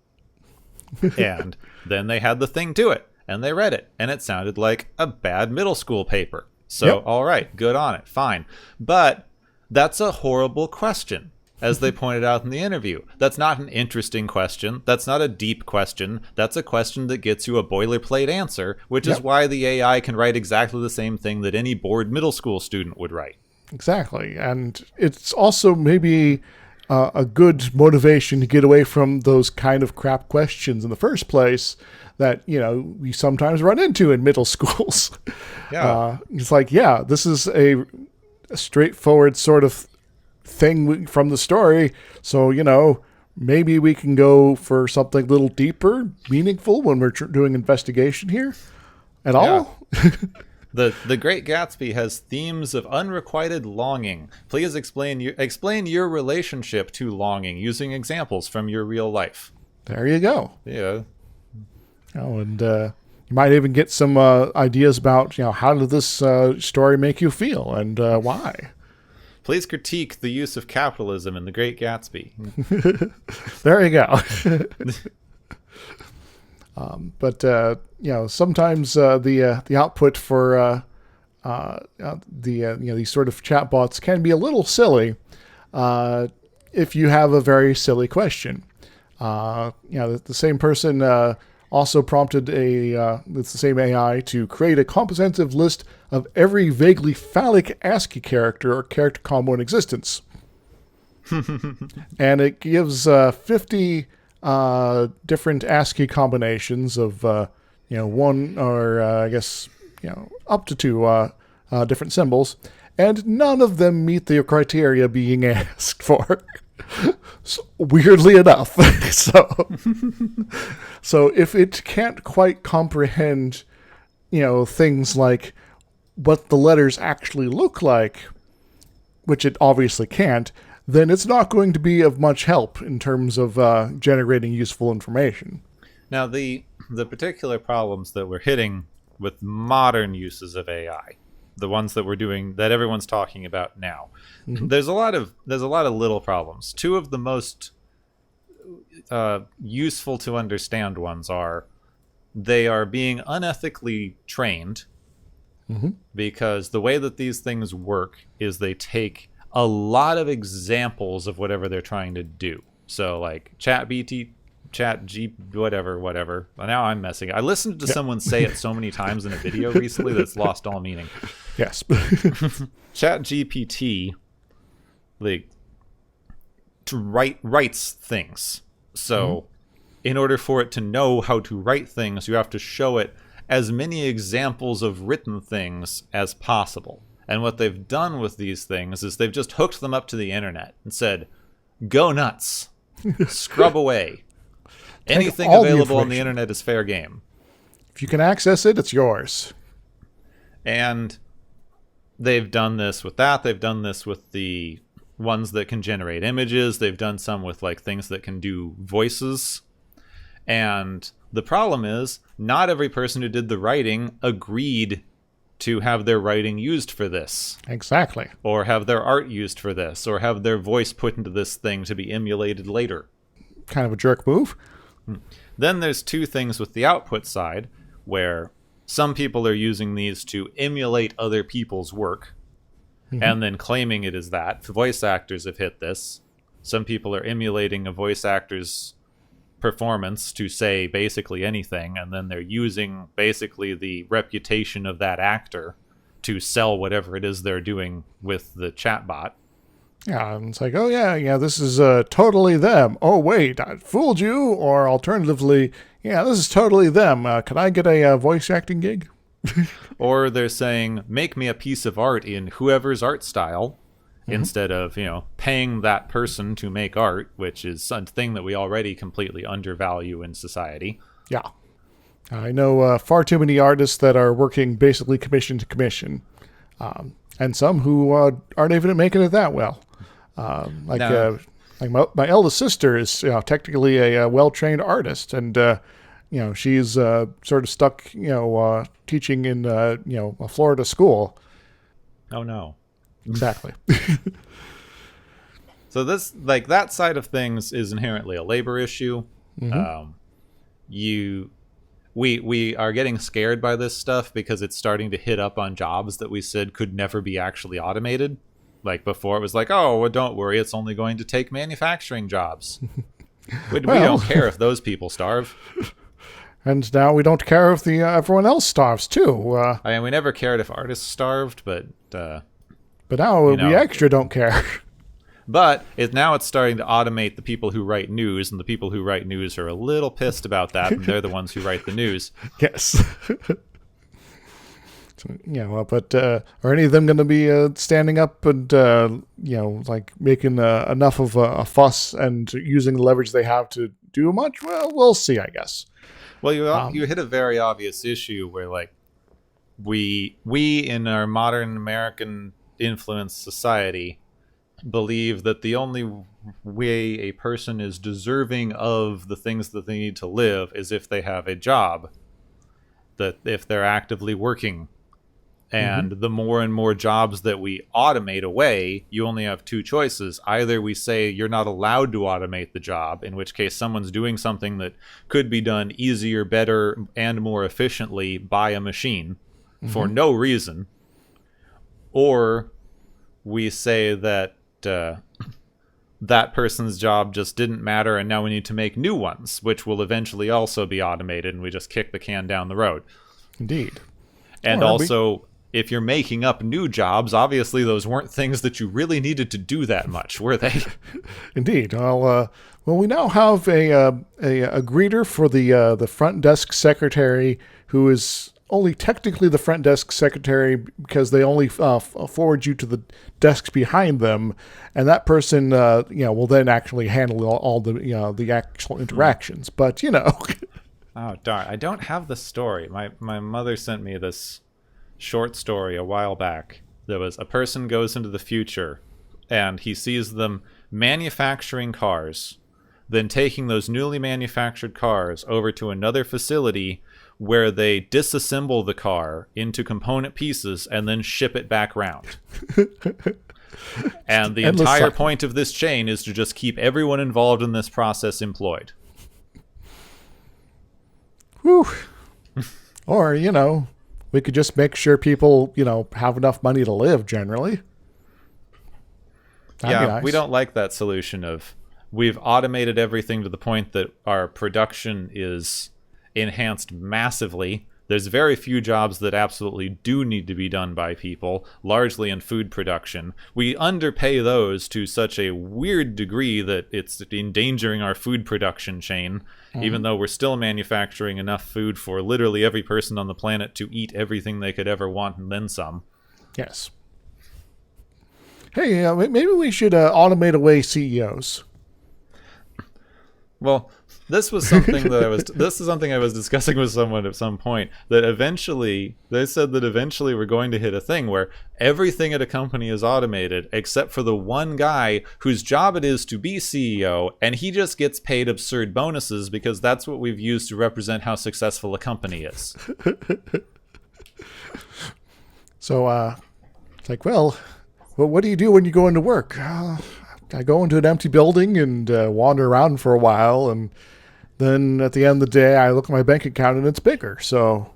And then they had the thing do it, and they read it, and it sounded like a bad middle school paper. So, All right, good on it, fine. But that's a horrible question, as they pointed out in the interview. That's not an interesting question. That's not a deep question. That's a question that gets you a boilerplate answer, which is why the AI can write exactly the same thing that any bored middle school student would write. Exactly. And it's also maybe a good motivation to get away from those kind of crap questions in the first place that, we sometimes run into in middle schools. Yeah. It's like, this is a straightforward sort of thing from the story, so maybe we can go for something a little deeper, meaningful when we're doing investigation here at all. The Great Gatsby has themes of unrequited longing. Please explain your relationship to longing using examples from your real life. There you go. Yeah. And You might even get some ideas about, how did this story make you feel and why. Please critique the use of capitalism in The Great Gatsby. There you go. But sometimes the output for these sort of chatbots can be a little silly if you have a very silly question. The same person also prompted the same AI to create a comprehensive list of every vaguely phallic ASCII character or character combo in existence. And it gives 50 different ASCII combinations of, one or up to two different symbols, and none of them meet the criteria being asked for. So, weirdly enough. So if it can't quite comprehend, things like what the letters actually look like, which it obviously can't, then it's not going to be of much help in terms of generating useful information. Now, the particular problems that we're hitting with modern uses of AI, the ones that we're doing, that everyone's talking about now, there's a lot of little problems. Two of the most useful to understand ones are they are being unethically trained, because the way that these things work is they take a lot of examples of whatever they're trying to do. So like whatever. Now I'm messing. I listened to someone say it so many times in a video recently that's lost all meaning. Yes. ChatGPT writes things. So in order for it to know how to write things, you have to show it as many examples of written things as possible. And what they've done with these things is they've just hooked them up to the internet and said, go nuts, scrub away. Anything available on the internet is fair game. If you can access it, it's yours. And they've done this with that. They've done this with the ones that can generate images. They've done some with like things that can do voices. And the problem is not every person who did the writing agreed to have their writing used for this. Exactly. Or have their art used for this, or have their voice put into this thing to be emulated later. Kind of a jerk move. Then there's two things with the output side, where some people are using these to emulate other people's work, and then claiming it is that. Voice actors have hit this. Some people are emulating a voice actor's performance to say basically anything, and then they're using basically the reputation of that actor to sell whatever it is they're doing with the chatbot. Yeah, and it's like, oh yeah, this is totally them. Oh wait, I fooled you. Or alternatively, yeah, this is totally them. Can I get a voice acting gig? Or they're saying, make me a piece of art in whoever's art style, instead of, paying that person to make art, which is a thing that we already completely undervalue in society. Yeah. I know far too many artists that are working basically commission to commission. And some who aren't even making it that well. My eldest sister is technically a well-trained artist, and she's sort of stuck teaching in a Florida school. Oh no. Exactly. So this, like, that side of things is inherently a labor issue. We are getting scared by this stuff because it's starting to hit up on jobs that we said could never be actually automated. Like before, it was like, oh, well, don't worry, it's only going to take manufacturing jobs. We don't care if those people starve. And now we don't care if everyone else starves too. We never cared if artists starved, but now we extra don't care. But now it's starting to automate the people who write news, and the people who write news are a little pissed about that, and they're the ones who write the news. Yes. But are any of them going to be standing up and making enough of a fuss and using the leverage they have to do much? Well, we'll see, I guess. Well, you hit a very obvious issue where, like, we in our modern American influenced society believe that the only way a person is deserving of the things that they need to live is if they have a job. that if they're actively working. And the more and more jobs that we automate away, you only have two choices. Either we say you're not allowed to automate the job, in which case someone's doing something that could be done easier, better, and more efficiently by a machine for no reason. Or we say that that person's job just didn't matter and now we need to make new ones, which will eventually also be automated, and we just kick the can down the road. Indeed. And also, if you're making up new jobs, obviously those weren't things that you really needed to do that much, were they? Indeed. Well, we now have a greeter for the front desk secretary, who is only technically the front desk secretary because they only forward you to the desks behind them, and that person will then actually handle all the actual interactions. But Oh darn! I don't have the story. My mother sent me this short story a while back. There was a person goes into the future and he sees them manufacturing cars, then taking those newly manufactured cars over to another facility where they disassemble the car into component pieces and then ship it back round. And the entire point of this chain is to just keep everyone involved in this process employed. Whew. Or, we could just make sure people, have enough money to live generally. That'd be nice. We don't like that solution of we've automated everything to the point that our production is enhanced massively. There's very few jobs that absolutely do need to be done by people, largely in food production. We underpay those to such a weird degree that it's endangering our food production chain, even though we're still manufacturing enough food for literally every person on the planet to eat everything they could ever want and then some. Yes. Hey, maybe we should automate away CEOs. Well, this is something I was discussing with someone at some point, that eventually they said that eventually we're going to hit a thing where everything at a company is automated except for the one guy whose job it is to be CEO, and he just gets paid absurd bonuses because that's what we've used to represent how successful a company is. So it's like, well, what do you do when you go into work? I go into an empty building and wander around for a while, and then at the end of the day, I look at my bank account and it's bigger. So,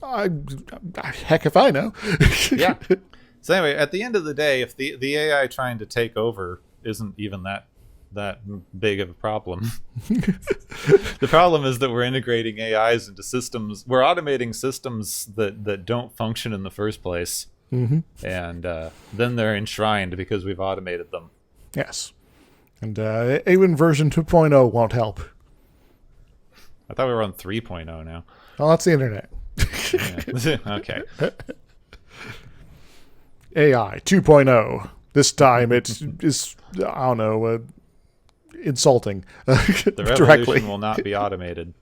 heck if I know. Yeah. So anyway, at the end of the day, if the AI trying to take over isn't even that big of a problem. The problem is that we're integrating AIs into systems. We're automating systems that don't function in the first place. And then they're enshrined because we've automated them. Yes. And even version 2.0 won't help. I thought we were on 3.0 now. Well, that's the internet. Okay. AI 2.0. This time it is, I don't know, insulting. The revolution directly. Will not be automated.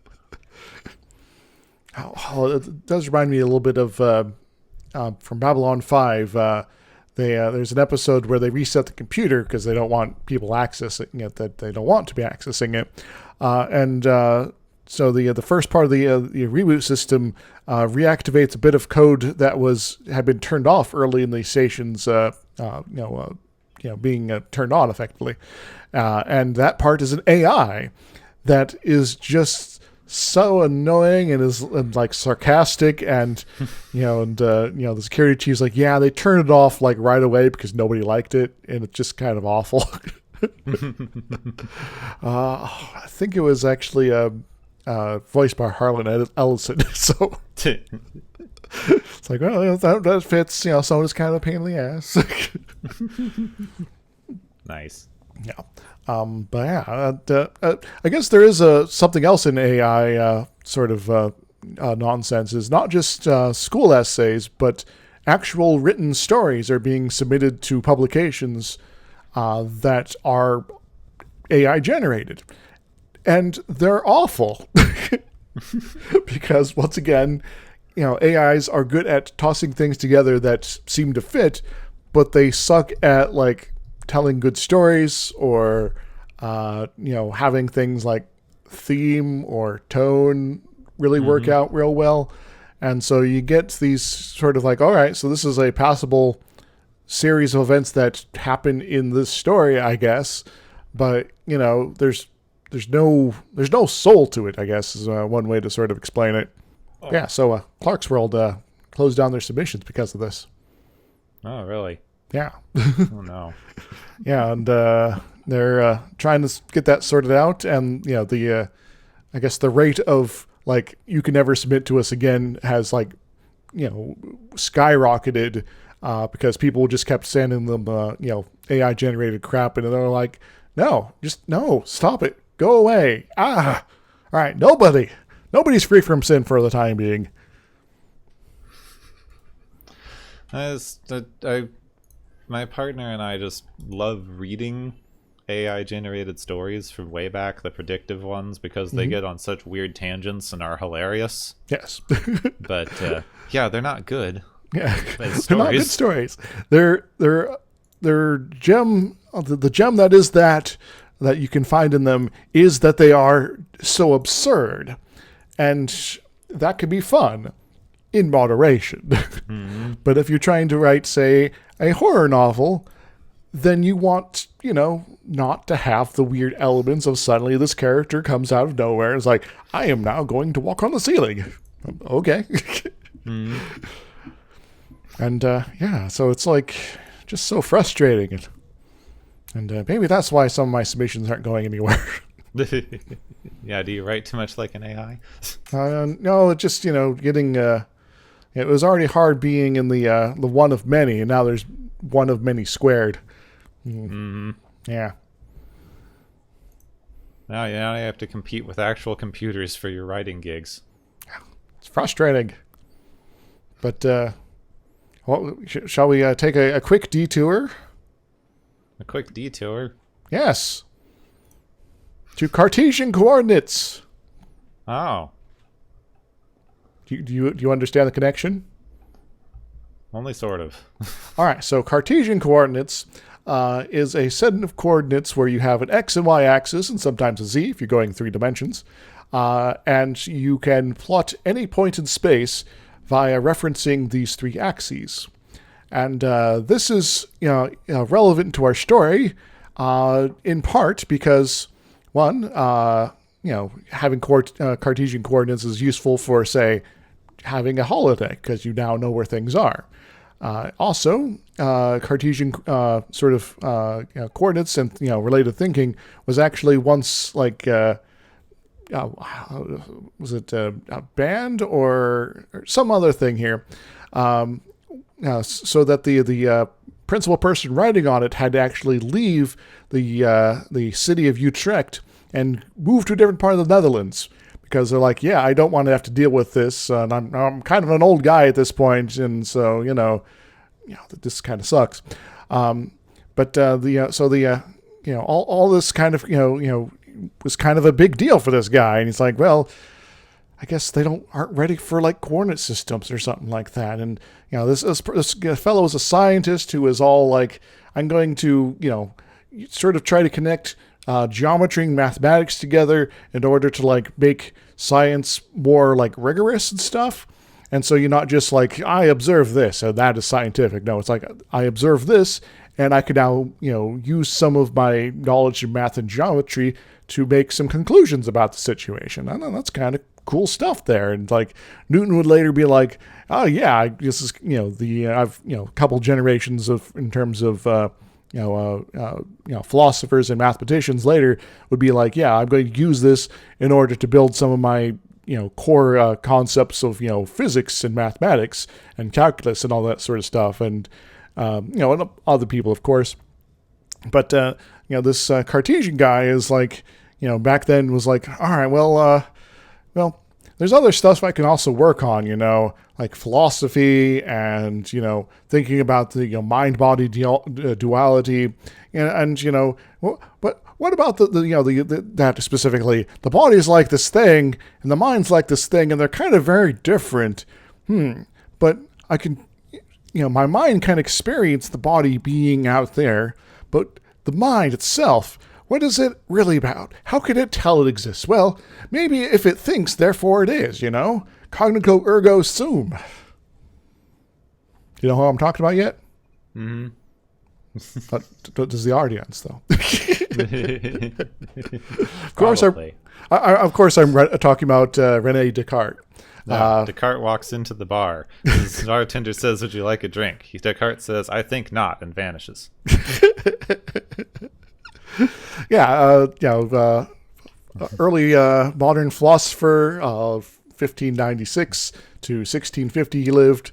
It does remind me a little bit of from Babylon 5. There's an episode where they reset the computer because they don't want people accessing it, that they don't want to be accessing it. So the first part of the reboot system reactivates a bit of code that had been turned off early in the station's being turned on effectively, and that part is an AI that is just so annoying and like sarcastic, and the security chief's like, yeah, they turned it off like right away because nobody liked it, and it's just kind of awful. I think it was actually voiced by Harlan Ellison. So it's like, well, that fits. Someone's kind of a pain in the ass. Nice. Yeah. But yeah, I guess there is something else in AI sort of nonsense. Is not just school essays, but actual written stories are being submitted to publications that are AI generated. And they're awful. Because once again, AIs are good at tossing things together that seem to fit, but they suck at like telling good stories or having things like theme or tone really work out real well. And so you get these sort of like, all right, so this is a possible series of events that happen in this story, I guess. But, there's no soul to it, I guess, is one way to sort of explain it. Oh. Yeah, so Clarkesworld closed down their submissions because of this. Oh, really? Yeah. Oh, no. Yeah, and they're trying to get that sorted out, and, I guess the rate of, like, you can never submit to us again has, like, skyrocketed because people just kept sending them, AI-generated crap, and they're like, no, stop it. Go away. All right, nobody's free from sin for the time being. My partner and I just love reading AI-generated stories from way back, the predictive ones, because they get on such weird tangents and are hilarious. Yes. But, they're not good. Yeah, they're not good stories. They're gem. The gem that is that you can find in them is that they are so absurd, and that can be fun in moderation. Mm-hmm. But if you're trying to write, say, a horror novel, then you want, not to have the weird elements of suddenly this character comes out of nowhere and is like, I am now going to walk on the ceiling. Okay. Mm-hmm. And, so it's like just so frustrating. And maybe that's why some of my submissions aren't going anywhere. Yeah, do you write too much like an AI? No, it's just, getting... it was already hard being in the one of many, and now there's one of many squared. Mm-hmm. Yeah. Now you have to compete with actual computers for your writing gigs. It's frustrating. But, shall we take a quick detour? A quick detour? Yes. To Cartesian coordinates. Oh. Do you understand the connection? Only sort of. All right, so Cartesian coordinates is a set of coordinates where you have an x and y axis and sometimes a z if you're going 3 dimensions. And you can plot any point in space via referencing these 3 axes. And this is relevant to our story in part because, one, having Cartesian coordinates is useful for, say, having a holodeck because you now know where things are. Also, Cartesian coordinates and related thinking was actually once like was it a band or some other thing here, so that the principal person writing on it had to actually leave the city of Utrecht and move to a different part of the Netherlands. Because they're like, I don't want to have to deal with this, and I'm kind of an old guy at this point, and so this kind of sucks. All this kind of was kind of a big deal for this guy, and he's like, well, I guess they aren't ready for like coordinate systems or something like that, and this fellow is a scientist who is all like, I'm going to sort of try to connect geometry and mathematics together in order to like make science more like rigorous and stuff. And so you're not just like, I observe this and that is scientific. No, it's like, I observe this and I can now, use some of my knowledge of math and geometry to make some conclusions about the situation. I know that's kind of cool stuff there. And like Newton would later be like, oh yeah, this is, I've, a couple generations of, in terms of, philosophers and mathematicians later would be like, I'm going to use this in order to build some of my, core concepts of, physics and mathematics and calculus and all that sort of stuff. And, and other people, of course. But, this Cartesian guy is like, back then was like, all right, well, there's other stuff I can also work on, like philosophy and, thinking about the mind-body duality. And what about that specifically? The body's like this thing and the mind's like this thing and they're kind of very different. But I can, my mind can experience the body being out there, but the mind itself, what is it really about? How can it tell it exists? Well, maybe if it thinks, therefore it is, Cognico ergo sum. You know who I'm talking about yet? Mm-hmm. But does the audience, though? Of course, I'm talking about René Descartes. No, Descartes walks into the bar. His bartender says, "Would you like a drink?" Descartes says, "I think not," and vanishes. Early modern philosopher, 1596 to 1650 he lived.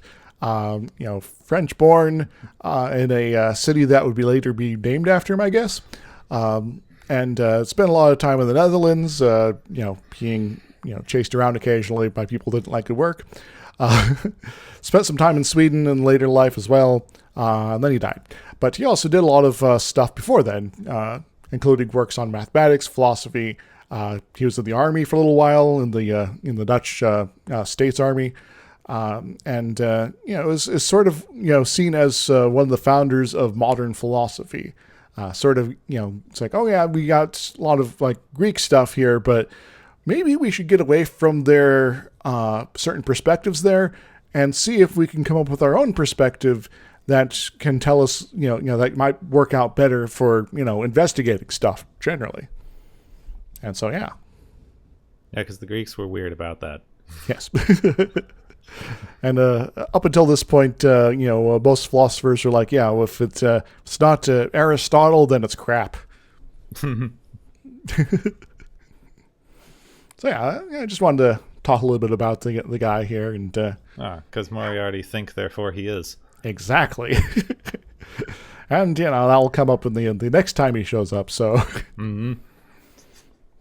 French-born in a city that would later be named after him, I guess. And spent a lot of time in the Netherlands, being chased around occasionally by people that didn't like his work. Spent some time in Sweden in later life as well, and then he died. But he also did a lot of stuff before then, including works on mathematics, philosophy. He was in the army for a little while in the Dutch States Army, and is sort of seen as one of the founders of modern philosophy. It's like, oh yeah, we got a lot of like Greek stuff here, but maybe we should get away from their certain perspectives there and see if we can come up with our own perspective that can tell us, that might work out better for, investigating stuff generally. And so, yeah. Yeah, because the Greeks were weird about that. Yes. And up until this point, most philosophers are like, yeah, well, if it's not Aristotle, then it's crap. So, yeah, I just wanted to talk a little bit about the guy here. And because Moriarty think, therefore he is. Exactly. And, that'll come up in the next time he shows up, so. Mm-hmm.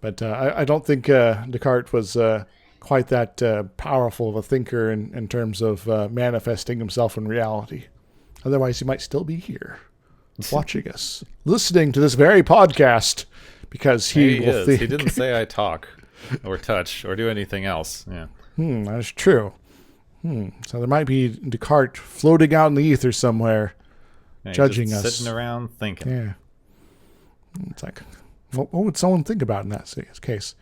But I don't think Descartes was quite that powerful of a thinker in terms of manifesting himself in reality. Otherwise, he might still be here, watching us, listening to this very podcast, because he will think. He didn't say I talk, or touch, or do anything else. Yeah. That's true. So there might be Descartes floating out in the ether somewhere, judging us. Sitting around thinking. Yeah. It's like, what would someone think about in that case?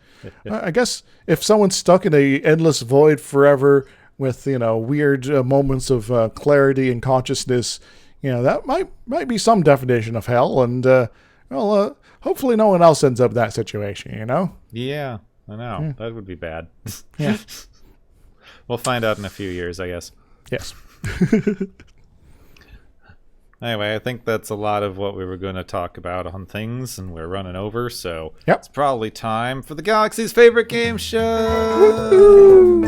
I guess if someone's stuck in a endless void forever with, weird moments of clarity and consciousness, that might be some definition of hell. And, hopefully no one else ends up in that situation, Yeah, I know. Yeah. That would be bad. Yeah. We'll find out in a few years, I guess. Yes. Anyway, I think that's a lot of what we were going to talk about on things, and we're running over, so yep. It's probably time for the Galaxy's favorite game show! Woo-hoo!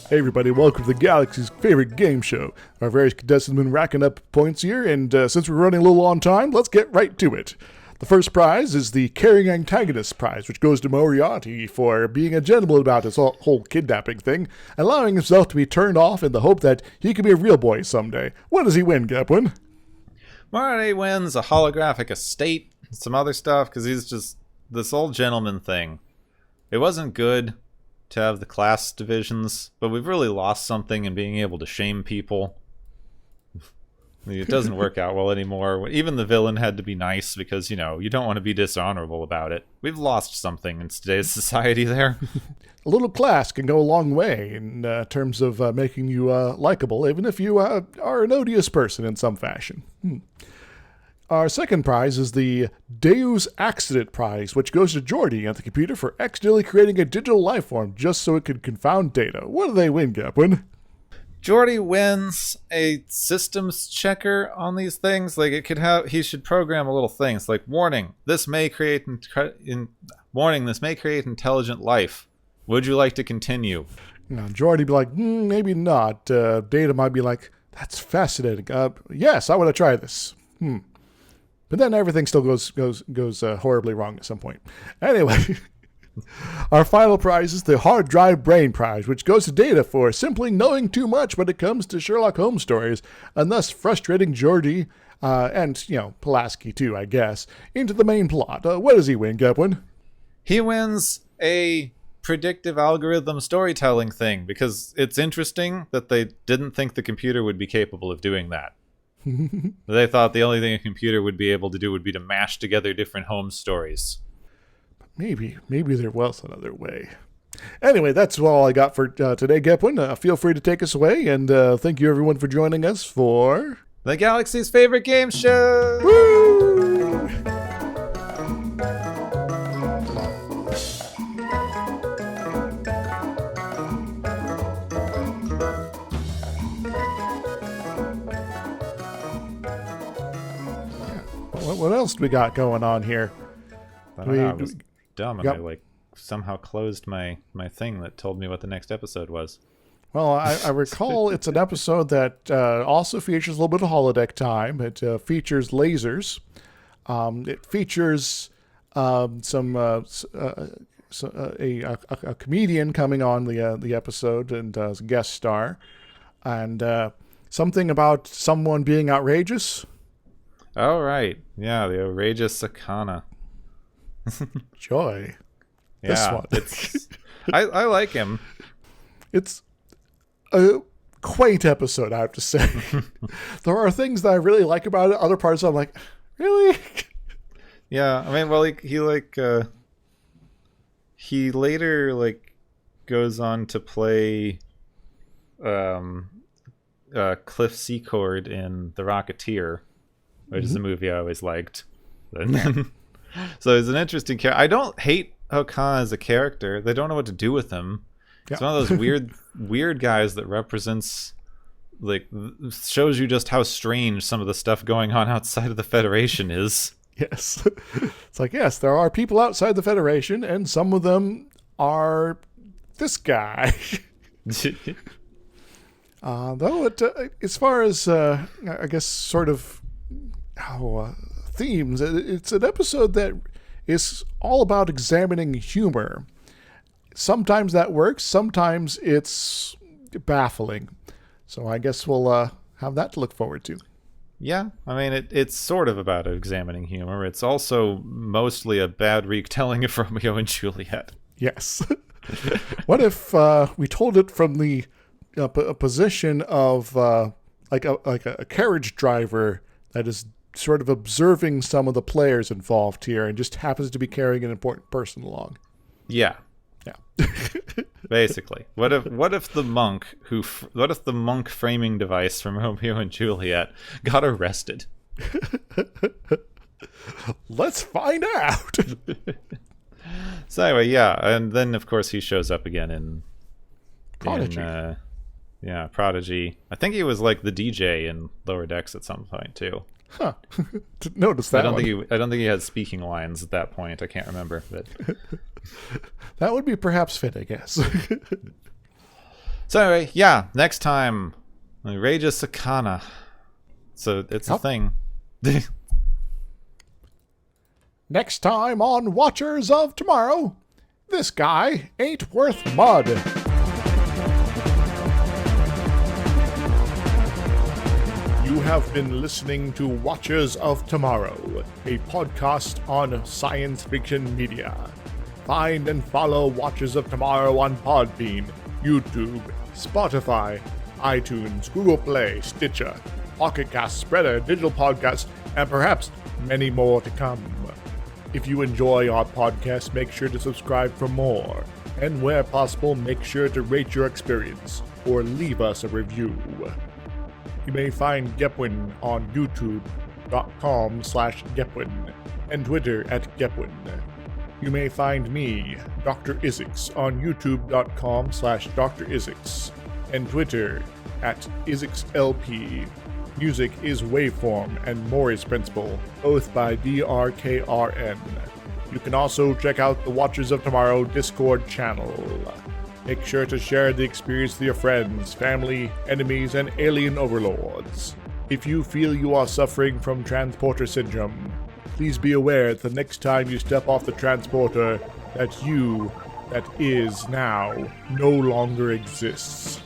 Hey everybody, welcome to the Galaxy's favorite game show. Our various contestants have been racking up points here, and since we're running a little on time, let's get right to it. The first prize is the Caring Antagonist Prize, which goes to Moriarty for being a gentleman about this whole kidnapping thing, allowing himself to be turned off in the hope that he can be a real boy someday. What does he win, Gepwin? Moriarty wins a holographic estate, some other stuff, because he's just this old gentleman thing. It wasn't good to have the class divisions, but we've really lost something in being able to shame people. It doesn't work out well anymore. Even the villain had to be nice because, you don't want to be dishonorable about it. We've lost something in today's society there. A little class can go a long way in terms of making you likable, even if you are an odious person in some fashion. Our second prize is the Deus Accident Prize, which goes to Geordi at the computer for accidentally creating a digital life form just so it could confound data. What do they win, Gepwin? Geordi wins a systems checker on these things. Like he should program a little thing. It's like, warning, this may create intelligent life. Would you like to continue? Geordi be like, maybe not. Data might be like, that's fascinating. Yes, I want to try this. But then everything still goes horribly wrong at some point. Anyway, our final prize is the Hard Drive Brain Prize, which goes to Data for simply knowing too much when it comes to Sherlock Holmes stories, and thus frustrating Geordi, and, Pulaski too, I guess, into the main plot. What does he win, Gepwin? He wins a predictive algorithm storytelling thing, because it's interesting that they didn't think the computer would be capable of doing that. They thought the only thing a computer would be able to do would be to mash together different home stories. Maybe there was another way. Anyway, that's all I got for today, Gepwin. Feel free to take us away, and thank you everyone for joining us for the Galaxy's favorite game show. Woo! What else do we got going on here? I don't know. I was dumb, and I somehow closed my thing that told me what the next episode was. Well, I recall it's an episode that also features a little bit of holodeck time. It features lasers. It features a comedian coming on the episode and as a guest star, and something about someone being outrageous. Oh, right. Yeah, the outrageous Sakana. Joy. Yeah, this one. I like him. It's a quaint episode, I have to say. There are things that I really like about it. Other parts I'm like, really? Yeah, I mean, well, he later goes on to play Cliff Secord in The Rocketeer, which is a movie I always liked. So he's an interesting character. I don't hate Okan as a character. They don't know what to do with him. Yeah. It's one of those weird guys that represents, shows you just how strange some of the stuff going on outside of the Federation is. Yes. It's like, yes, there are people outside the Federation, and some of them are this guy. Though, as far as, I guess, sort of themes, it's an episode that is all about examining humor. Sometimes that works, sometimes it's baffling. So I guess we'll have that to look forward to. Yeah, I mean, it's sort of about examining humor. It's also mostly a bad retelling of Romeo and Juliet. Yes. What if we told it from the a position of like a carriage driver that is sort of observing some of the players involved here and just happens to be carrying an important person along? Yeah. Basically, what if the monk framing device from Romeo and Juliet got arrested? Let's find out. So anyway, yeah, and then of course he shows up again in Prodigy. Prodigy. I think he was like the DJ in Lower Decks at some point too. Huh. Didn't notice that. I don't think he had speaking lines at that point. I can't remember, but that would be perhaps fitting, yes. So anyway, yeah, next time, Outrageous Sakana. So it's a thing. Next time on Watchers of Tomorrow, this guy ain't worth mud. You have been listening to Watchers of Tomorrow, a podcast on science fiction media. Find and follow Watchers of Tomorrow on Podbean, YouTube, Spotify, iTunes, Google Play, Stitcher, Pocket Cast, Spreader, Digital Podcast, and perhaps many more to come. If you enjoy our podcast, make sure to subscribe for more. And where possible, make sure to rate your experience or leave us a review. You may find Gepwin on youtube.com/Gepwin and Twitter @Gepwin. You may find me, Dr. Isix, on youtube.com/Dr. Isix and Twitter @IsixLP. Music is Waveform and Mori's Principle, both by DRKRN. You can also check out the Watchers of Tomorrow Discord channel. Make sure to share the experience with your friends, family, enemies, and alien overlords. If you feel you are suffering from transporter syndrome, please be aware that the next time you step off the transporter, that you, that is now, no longer exists.